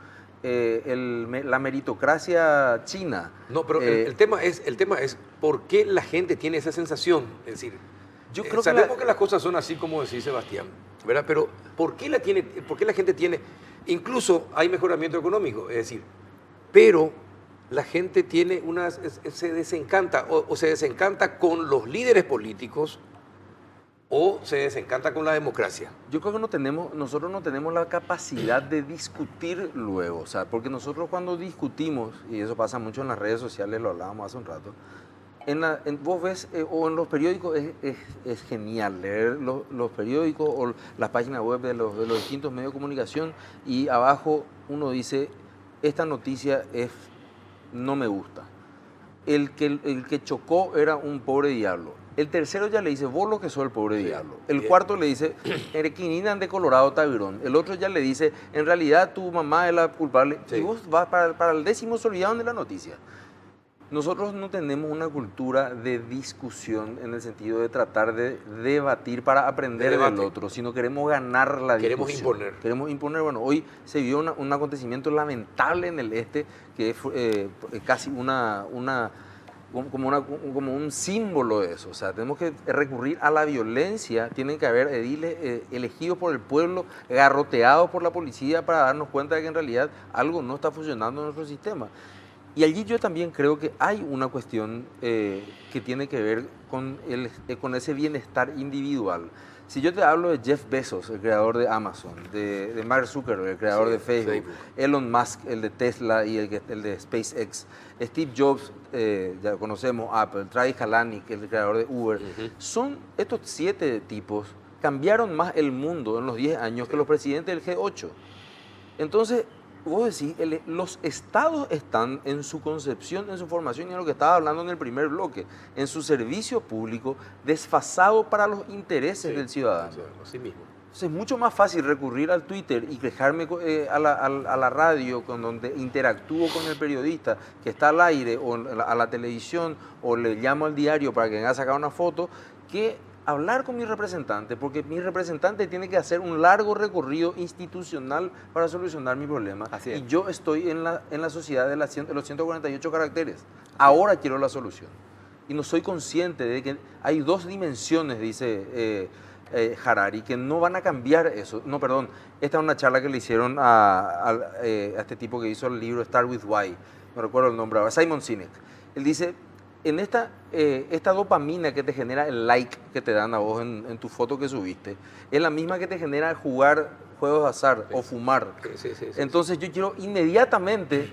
La meritocracia china. No, pero el tema es por qué la gente tiene esa sensación. Es decir, yo creo sabemos que las cosas son así como decía Sebastián, ¿verdad? Pero ¿por qué la gente tiene? Incluso hay mejoramiento económico, es decir, pero la gente tiene se desencanta o se desencanta con los líderes políticos o se desencanta con la democracia. Yo creo que nosotros no tenemos la capacidad de discutir luego, o sea, porque nosotros cuando discutimos, y eso pasa mucho en las redes sociales, lo hablábamos hace un rato, vos ves, o en los periódicos es genial leer los periódicos o las páginas web de los distintos medios de comunicación y abajo uno dice, esta noticia no me gusta. El que chocó era un pobre diablo. El tercero ya le dice, vos lo que sos el pobre diablo. El cuarto le dice, Erequininan de Colorado Tabirón. El otro ya le dice, en realidad tu mamá es la culpable. Sí. Y vos vas para el 10º se olvidaron de la noticia. Nosotros no tenemos una cultura de discusión en el sentido de tratar de debatir para aprender del otro, sino queremos ganar la discusión. Queremos imponer. Queremos imponer. Bueno, hoy se vio un acontecimiento lamentable en el este, que es casi como un símbolo de eso. O sea, tenemos que recurrir a la violencia, tienen que haber ediles elegidos por el pueblo, garroteados por la policía para darnos cuenta de que en realidad algo no está funcionando en nuestro sistema. Y allí yo también creo que hay una cuestión que tiene que ver con ese bienestar individual. Si yo te hablo de Jeff Bezos, el creador de Amazon, de Mark Zuckerberg, el creador de Facebook, Elon Musk, el de Tesla y el de SpaceX, Steve Jobs, ya conocemos Apple, Travis Kalanick, el creador de Uber, son estos 7 tipos, cambiaron más el mundo en los 10 años que los presidentes del G8. Entonces, vos decís, los estados están en su concepción, en su formación, y en lo que estaba hablando en el primer bloque, en su servicio público, desfasado para los intereses del ciudadano. Así mismo. Entonces es mucho más fácil recurrir al Twitter y quejarme a la radio, donde interactúo con el periodista que está al aire, o a la televisión, o le llamo al diario para que venga a sacar una foto, que hablar con mi representante, porque mi representante tiene que hacer un largo recorrido institucional para solucionar mi problema. Así es. Y yo estoy en la sociedad de los 148 caracteres. Ahora quiero la solución. Y no soy consciente de que hay 2 dimensiones, dice Harari, que no van a cambiar eso. No, perdón, esta es una charla que le hicieron a este tipo que hizo el libro Start With Why, no recuerdo el nombre ahora, Simon Sinek. Él dice, en esta dopamina que te genera el like que te dan a vos en tu foto que subiste, es la misma que te genera jugar juegos de azar o fumar. Sí. Entonces yo quiero inmediatamente,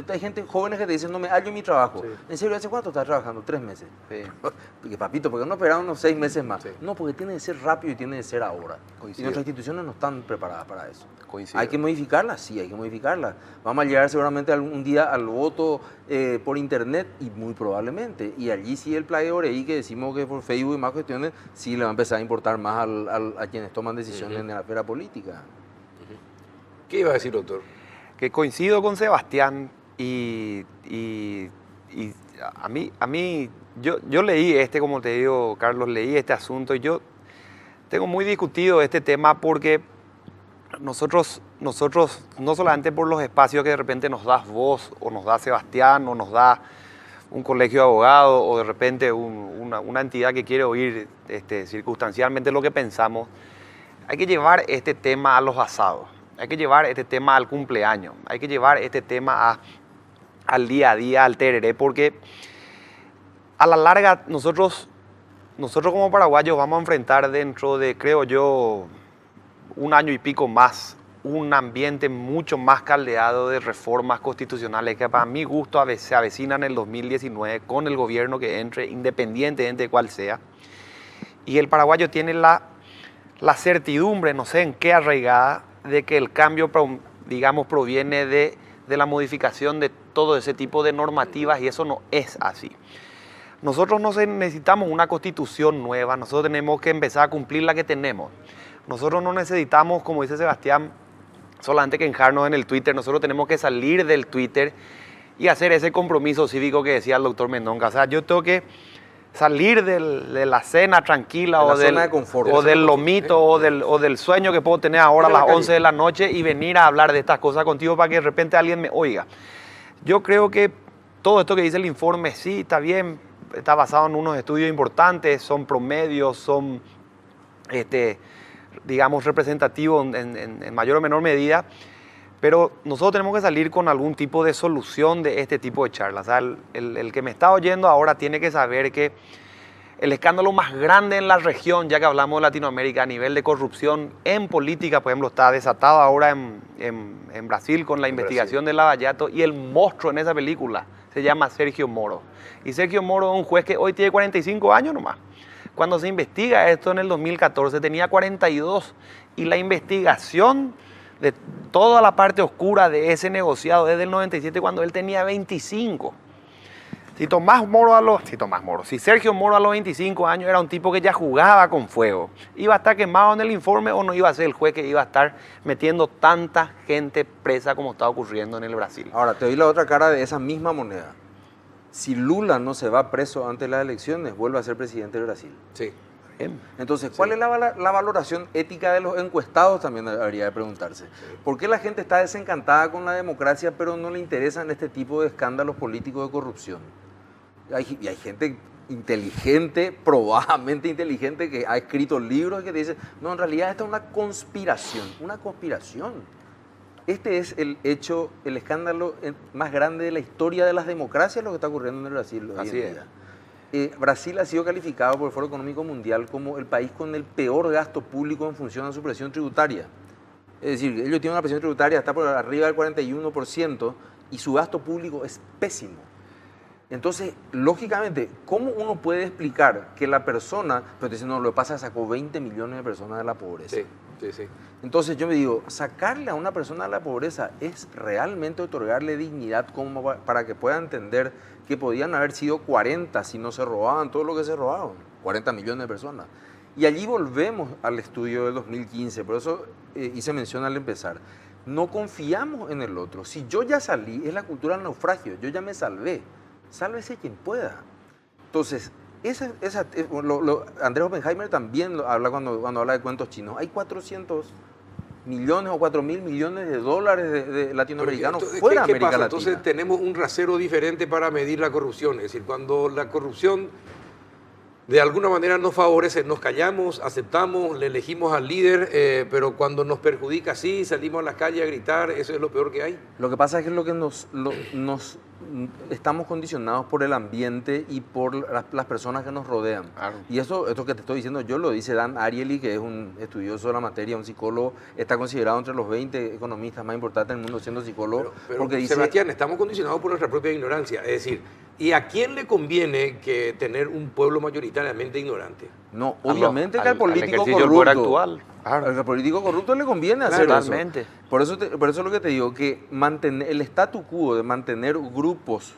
hay gente jóvenes que te dicen, no me hallo en mi trabajo. Sí. ¿En serio hace cuánto estás trabajando? 3 meses. Porque, papito, ¿por qué no esperaron unos 6 meses más? Sí. No, porque tiene que ser rápido y tiene que ser ahora. Coincido. Y nuestras instituciones no están preparadas para eso. Coincido. Hay que modificarla, sí, hay que modificarla. Vamos a llegar seguramente algún día al voto por internet y muy probablemente. Y allí sí el player ahí que decimos que por Facebook y más cuestiones, sí le va a empezar a importar más a quienes toman decisiones en la esfera política. ¿Qué iba a decir, doctor? Que coincido con Sebastián y a mí yo leí como te digo, Carlos, leí este asunto y yo tengo muy discutido este tema porque nosotros, no solamente por los espacios que de repente nos das vos, o nos da Sebastián, o nos da un colegio de abogados, o de repente una entidad que quiere oír circunstancialmente lo que pensamos, hay que llevar este tema a los asados, hay que llevar este tema al cumpleaños, hay que llevar este tema al día a día, al tereré, porque a la larga nosotros como paraguayos vamos a enfrentar dentro de, creo yo, 1 año y pico más, un ambiente mucho más caldeado de reformas constitucionales que para mi gusto se avecinan en el 2019 con el gobierno que entre, independientemente de cuál sea. Y el paraguayo tiene la certidumbre, no sé en qué arraigada, de que el cambio, digamos, proviene de la modificación de todo ese tipo de normativas y eso no es así. Nosotros no necesitamos una constitución nueva, nosotros tenemos que empezar a cumplir la que tenemos. Nosotros no necesitamos, como dice Sebastián, solamente quejarnos en el Twitter, nosotros tenemos que salir del Twitter y hacer ese compromiso cívico que decía el doctor Mendonca. O sea, yo tengo que salir de la cena tranquila De la zona de confort. o del lomito o del sueño que puedo tener ahora a las 11 de la noche y venir a hablar de estas cosas contigo para que de repente alguien me oiga. Yo creo que todo esto que dice el informe, sí, está bien, está basado en unos estudios importantes, son promedios, son digamos, representativo en mayor o menor medida, pero nosotros tenemos que salir con algún tipo de solución de este tipo de charlas. O sea, el que me está oyendo ahora tiene que saber que el escándalo más grande en la región, ya que hablamos de Latinoamérica, a nivel de corrupción en política, por ejemplo, está desatado ahora en Brasil con la investigación de Lava Jato, y el monstruo en esa película se llama Sergio Moro. Y Sergio Moro es un juez que hoy tiene 45 años nomás. Cuando se investiga esto en el 2014 tenía 42 y la investigación de toda la parte oscura de ese negociado desde el 97 cuando él tenía 25. Si Sergio Moro a los 25 años era un tipo que ya jugaba con fuego, iba a estar quemado en el informe o no iba a ser el juez que iba a estar metiendo tanta gente presa como está ocurriendo en el Brasil. Ahora, te doy la otra cara de esa misma moneda. Si Lula no se va preso antes de las elecciones, vuelve a ser presidente de Brasil. Sí. Entonces, ¿cuál es la valoración ética de los encuestados? También habría de preguntarse. ¿Por qué la gente está desencantada con la democracia, pero no le interesan este tipo de escándalos políticos de corrupción? Y hay gente inteligente, probadamente inteligente, que ha escrito libros y que dice, no, en realidad esta es una conspiración. Este es el hecho, el escándalo más grande de la historia de las democracias, lo que está ocurriendo en el Brasil hoy en día. Brasil ha sido calificado por el Foro Económico Mundial como el país con el peor gasto público en función a su presión tributaria. Es decir, ellos tienen una presión tributaria está por arriba del 41% y su gasto público es pésimo. Entonces, lógicamente, ¿cómo uno puede explicar que la persona, pero te dicen, no, lo que pasa es que sacó 20 millones de personas de la pobreza? Sí. Entonces yo me digo, sacarle a una persona de la pobreza es realmente otorgarle dignidad como para que pueda entender que podían haber sido 40 si no se robaban todo lo que se robaban, 40 millones de personas. Y allí volvemos al estudio del 2015, por eso hice mención al empezar. No confiamos en el otro. Si yo ya salí, es la cultura del naufragio, yo ya me salvé. Sálvese quien pueda. Entonces, Andrés Oppenheimer también habla cuando habla de cuentos chinos. Hay 400 millones o 4.000 millones de dólares de latinoamericanos fuera de América Latina. Entonces tenemos un rasero diferente para medir la corrupción. Es decir, cuando la corrupción de alguna manera nos favorece, nos callamos, aceptamos, le elegimos al líder, pero cuando nos perjudica, sí, salimos a las calles a gritar, eso es lo peor que hay. Lo que pasa es que lo que estamos condicionados por el ambiente y por las personas que nos rodean. Claro. Y esto que te estoy diciendo yo lo dice Dan Ariely, que es un estudioso de la materia, un psicólogo, está considerado entre los 20 economistas más importantes del mundo siendo psicólogo. Pero, porque dice, Sebastián, estamos condicionados por nuestra propia ignorancia. Es decir, ¿y a quién le conviene que tener un pueblo mayoritariamente ignorante? no, obviamente que al político ejercicio del poder corrupto. actual. Claro. Al político corrupto le conviene Claro, hacer totalmente. eso. Por eso es lo que te digo, que mantener el statu quo de mantener grupos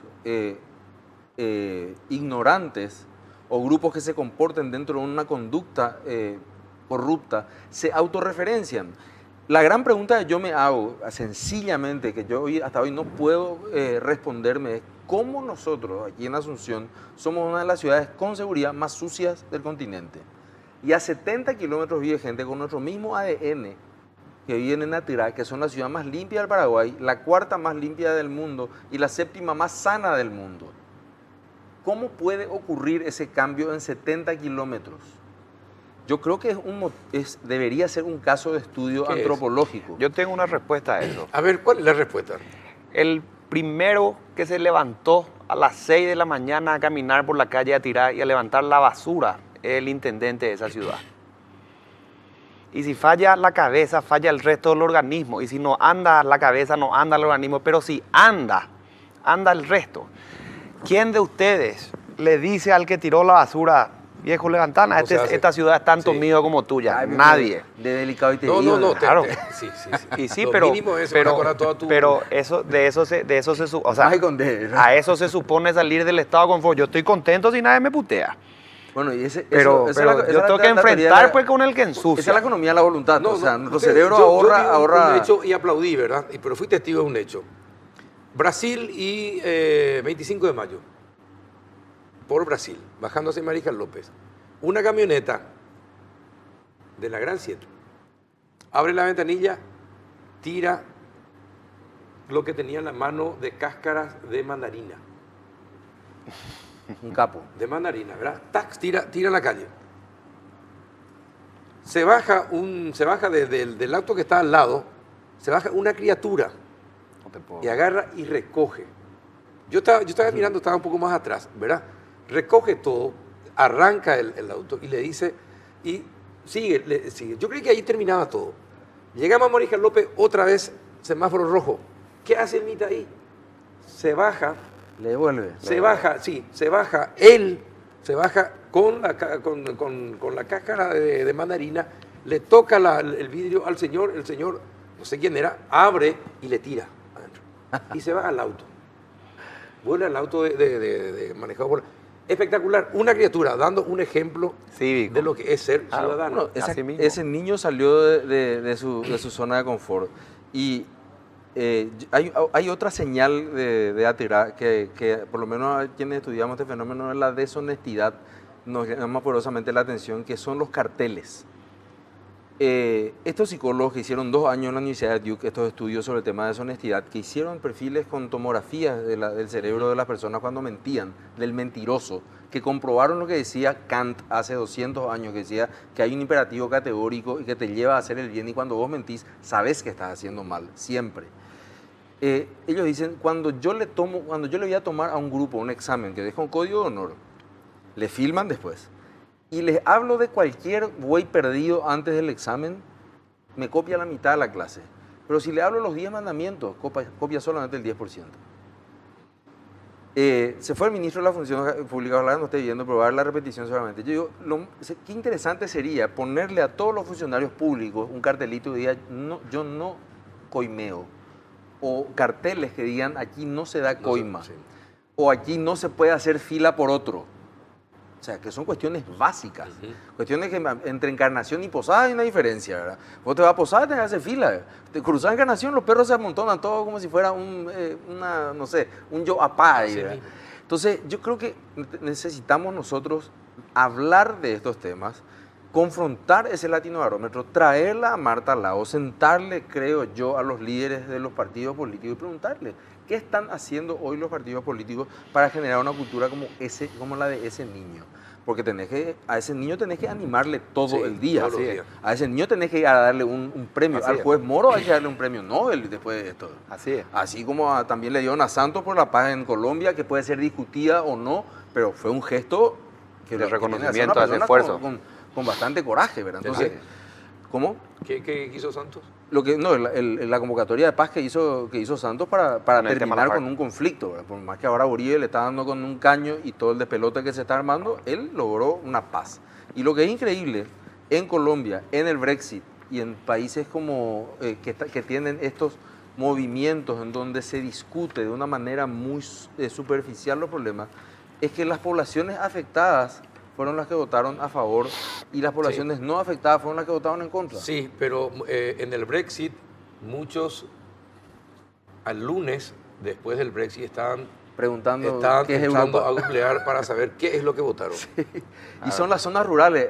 ignorantes o grupos que se comporten dentro de una conducta corrupta, se autorreferencian. La gran pregunta que yo me hago, sencillamente, que yo hasta hoy no puedo responderme, es cómo nosotros, aquí en Asunción, somos una de las ciudades con seguridad más sucias del continente. Y a 70 kilómetros vive gente con nuestro mismo ADN que viven en Atirá, que son la ciudad más limpia del Paraguay, la cuarta más limpia del mundo y la séptima más sana del mundo. ¿Cómo puede ocurrir ese cambio en 70 kilómetros? Yo creo que debería ser un caso de estudio ¿Qué es? antropológico. Yo tengo una respuesta a eso. A ver, ¿cuál es la respuesta? El primero que se levantó a las 6 de la mañana a caminar por la calle a tirar y a levantar la basura es el intendente de esa ciudad. Y si falla la cabeza, falla el resto del organismo. Y si no anda la cabeza, no anda el organismo. Pero si anda el resto. ¿Quién de ustedes le dice al que tiró la basura, viejo, levantana, ¿Cómo se hace? esta ciudad es tanto Sí. mío como tuya? Ay, Nadie. De delicado y te No, digo, no, no. claro. Sí. Y sí, Lo pero, mínimo es mejorar toda tu... pero eso, de eso se supone, o sea, Ay, con D, ¿no? a eso se supone salir del estado de confort. Yo estoy contento si nadie me putea. Bueno, y Pero esa es la- esa yo es tengo la- que la teoría enfrentar de la- pues con el que ensucia. Esa es la economía de la voluntad. No, o sea, no, nuestro usted- cerebro yo vi ahorra... un hecho y aplaudí, ¿verdad? Pero fui testigo de un hecho. Brasil y 25 de mayo. Por Brasil, bajando hacia Mariscal López. Una camioneta de la Gran 7 abre la ventanilla, tira lo que tenía en la mano de cáscaras de mandarina. Un capo. De mandarina, ¿verdad? Tax, tira a la calle. Se baja del auto que está al lado, se baja una criatura No te puedo. y agarra y recoge. Yo estaba mirando, estaba un poco más atrás, ¿verdad? Recoge todo, arranca el auto y le dice, y sigue. Yo creí que ahí terminaba todo. Llegamos a Mariscal López, otra vez semáforo rojo. ¿Qué hace el Mita ahí? Se baja, Le devuelve. él se baja con la cáscara de mandarina, le toca el vidrio al señor, el señor, no sé quién era, abre y le tira adentro. Y se va al auto. Vuelve al auto de manejado por... Espectacular, una criatura dando un ejemplo Cívico. de lo que es ser ciudadano. Bueno, Así mismo. ese niño salió de su zona de confort. Y hay otra señal de Atirá que por lo menos a quienes estudiamos este fenómeno es la deshonestidad, nos llama poderosamente la atención, que son los carteles. Estos psicólogos que hicieron 2 años en la Universidad de Duke, estos estudios sobre el tema de deshonestidad, que hicieron perfiles con tomografías del cerebro de las personas cuando mentían, del mentiroso, que comprobaron lo que decía Kant hace 200 años, que decía que hay un imperativo categórico y que te lleva a hacer el bien, y cuando vos mentís, sabes que estás haciendo mal, siempre. Ellos dicen, cuando yo le voy a tomar a un grupo un examen que deja un código de honor, le filman después, y les hablo de cualquier güey perdido antes del examen, me copia la mitad de la clase. Pero si le hablo los 10 mandamientos, copia solamente el 10%. Se fue el ministro de la Función Pública, ojalá no esté viendo, pero va a dar la repetición solamente. Yo digo, qué interesante sería ponerle a todos los funcionarios públicos un cartelito que diga, no, yo no coimeo. O carteles que digan, aquí no se da coima. Sí. O aquí no se puede hacer fila por otro. O sea, que son cuestiones básicas. Cuestiones que entre Encarnación y Posada hay una diferencia, ¿verdad? Vos te vas a Posada, tenés que hacer fila. Te cruzás Encarnación, los perros se amontonan todo como si fuera un yo-apá. Así ¿verdad? mismo. Entonces, yo creo que necesitamos nosotros hablar de estos temas, confrontar ese latinobarómetro, traerla a Marta al lado, sentarle, creo yo, a los líderes de los partidos políticos y preguntarle qué están haciendo hoy los partidos políticos para generar una cultura como la de ese niño. Porque a ese niño tenés que animarle todo Sí, el día. todos los Así es. días. A ese niño tenés que ir a darle un premio. Así Al es. juez Moro hay que darle un premio Nobel después de esto. Así es. Así como también le dieron a Santos por la paz en Colombia, que puede ser discutida o no, pero fue un gesto que De lo- que tiene que hacer reconocimiento una a ese persona esfuerzo. con bastante coraje, ¿verdad? Entonces, Sí. ¿cómo? ¿Qué quiso Santos? La convocatoria de paz que hizo Santos para Con el tema de la terminar FARC. con un conflicto, ¿verdad? Por más que ahora Uribe le está dando con un caño y todo el despelote que se está armando, él logró una paz. Y lo que es increíble, en Colombia, en el Brexit y en países como que tienen estos movimientos en donde se discute de una manera muy superficial los problemas, es que las poblaciones afectadas fueron las que votaron a favor y las poblaciones no afectadas fueron las que votaron en contra. Sí, pero en el Brexit, muchos al lunes, después del Brexit, estaban Preguntando qué es entrando Europa. a googlear para saber qué es lo que votaron. Y son las zonas rurales.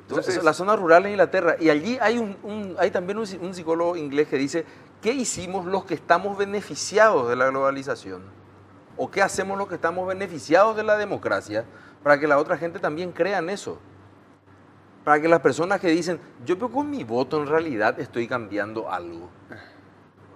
Entonces- Las zonas rurales en Inglaterra. Y allí hay también un psicólogo inglés que dice, ¿qué hicimos los que estamos beneficiados de la globalización? ¿O qué hacemos los que estamos beneficiados de la democracia para que la otra gente también crea en eso? Para que las personas que dicen, yo con mi voto en realidad estoy cambiando algo.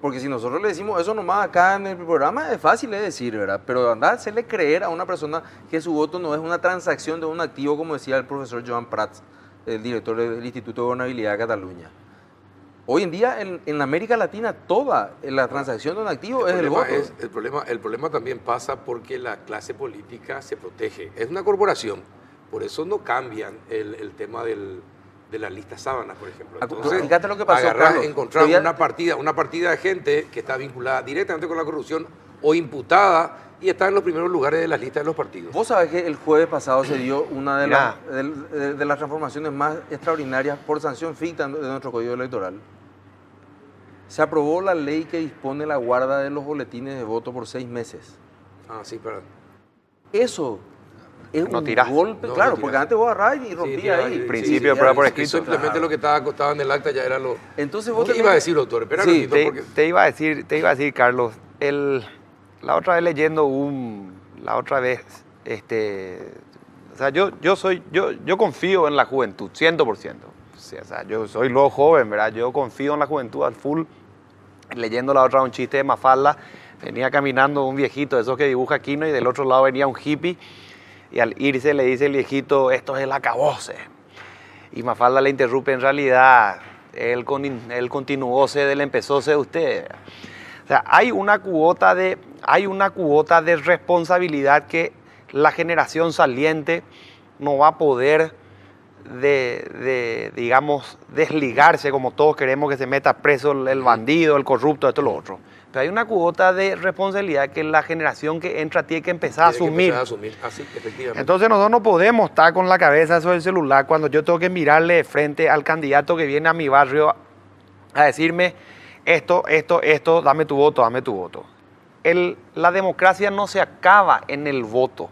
Porque si nosotros le decimos eso nomás acá en el programa, es fácil de decir, ¿verdad? Pero andar a hacerle creer a una persona que su voto no es una transacción de un activo, como decía el profesor Joan Prats, el director del Instituto de Gobernabilidad de Cataluña. Hoy en día en América Latina toda la transacción de un activo es el voto. El problema también pasa porque la clase política se protege. Es una corporación, por eso no cambian el tema de las listas sábanas, por ejemplo. Fíjate lo que pasó, Carlos. Encontrar Todavía- una partida de gente que está vinculada directamente con la corrupción o imputada y está en los primeros lugares de las listas de los partidos. Vos sabés que el jueves pasado se dio una de, Mirá. de las transformaciones más extraordinarias por sanción ficta de nuestro código electoral. Se aprobó la ley que dispone la guarda de los boletines de voto por 6 meses. Ah, sí, para... Eso es No un tirás. golpe, No, claro, no porque tirás. antes vos agarrabas y rompías ahí. Principio de prueba por escrito. Simplemente lo que estaba en el acta ya era lo... Entonces vos ¿Qué tenés iba a que- decir, doctor? Espera un Sí, ratito, porque... te iba a decir, Carlos, la otra vez leyendo o sea, yo confío en la juventud, 100%. Sí, o sea, yo soy luego joven, ¿verdad? Yo confío en la juventud al full. Leyendo la otra un chiste de Mafalda, venía caminando un viejito de esos que dibuja Quino y del otro lado venía un hippie y al irse le dice el viejito, esto es el acabose. Y Mafalda le interrumpe, en realidad, él continuóse del empezóse de usted. O sea, hay una cuota de responsabilidad que la generación saliente no va a poder digamos, desligarse como todos queremos que se meta preso el bandido, el corrupto, esto y lo otro. Pero hay una cuota de responsabilidad que la generación que entra tiene que empezar a Tiene que asumir. empezar a asumir. Así, efectivamente. Entonces nosotros no podemos estar con la cabeza sobre el celular cuando yo tengo que mirarle de frente al candidato que viene a mi barrio a decirme esto, dame tu voto, dame tu voto. La democracia no se acaba en el voto.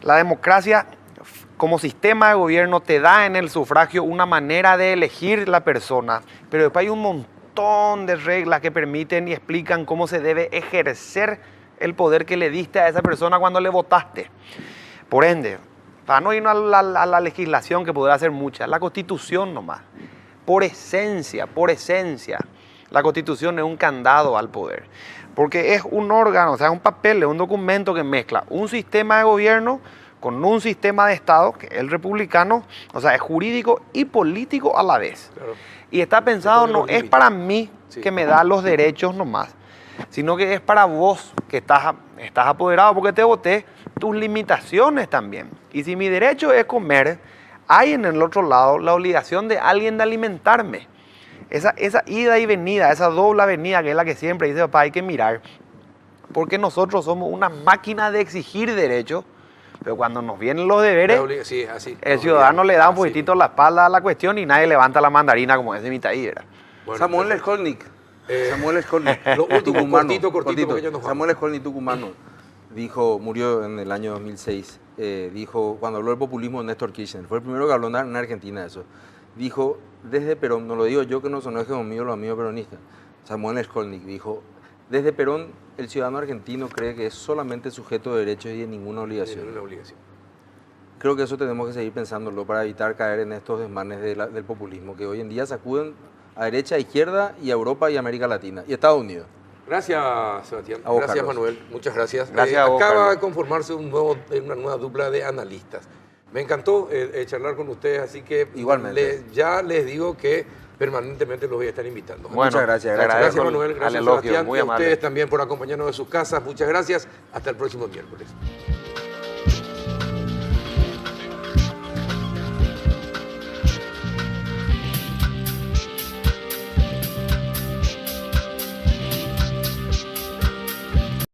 La democracia como sistema de gobierno te da en el sufragio una manera de elegir la persona, pero después hay un montón de reglas que permiten y explican cómo se debe ejercer el poder que le diste a esa persona cuando le votaste. Por ende, para no irnos a la legislación que podrá ser mucha, la Constitución nomás, por esencia, la Constitución es un candado al poder, porque es un órgano, o sea, un papel, es un documento que mezcla un sistema de gobierno con un sistema de Estado, que es el republicano, o sea, es jurídico y político a la vez. Claro. Y está pensado, Se pone no los es límites. para mí Sí. que me da los derechos nomás, sino que es para vos que estás apoderado porque te voté, tus limitaciones también. Y si mi derecho es comer, hay en el otro lado la obligación de alguien de alimentarme. Esa ida y venida, esa doble avenida que es la que siempre dice papá, hay que mirar. Porque nosotros somos una máquina de exigir derechos, pero cuando nos vienen los deberes, Sí, así. el ciudadano le da un Así. poquitito la espalda a la cuestión y nadie levanta la mandarina como ese mitad ¿verdad? Bueno, Samuel perfecto. Skolnick. Eh, Samuel Skolnick. lo último, Tucumano, cortito, porque ya nos vamos. Samuel Skolnick, tucumano, murió en el año 2006. Dijo, cuando habló del populismo de Néstor Kirchner, fue el primero que habló en Argentina de eso. Dijo, desde Perón, no lo digo yo que no son como mío, los amigos peronistas. Samuel Skolnick dijo, desde Perón el ciudadano argentino cree que es solamente sujeto de derechos y de ninguna obligación. Una obligación. creo que eso tenemos que seguir pensándolo para evitar caer en estos desmanes del populismo, que hoy en día sacuden a derecha, a izquierda y a Europa y América Latina y Estados Unidos. Gracias, Sebastián. A vos, Gracias, Carlos. Manuel. Muchas gracias. Gracias a vos, Acaba Carlos. de conformarse una nueva dupla de analistas. Me encantó charlar con ustedes, así que Igualmente. ya les digo que permanentemente los voy a estar invitando. Bueno, Muchas gracias. te Gracias, Gracias, agradezco Manuel. el Gracias, elogio, Sebastián. muy Y a amable. ustedes también por acompañarnos de sus casas. Muchas gracias. Hasta el próximo miércoles.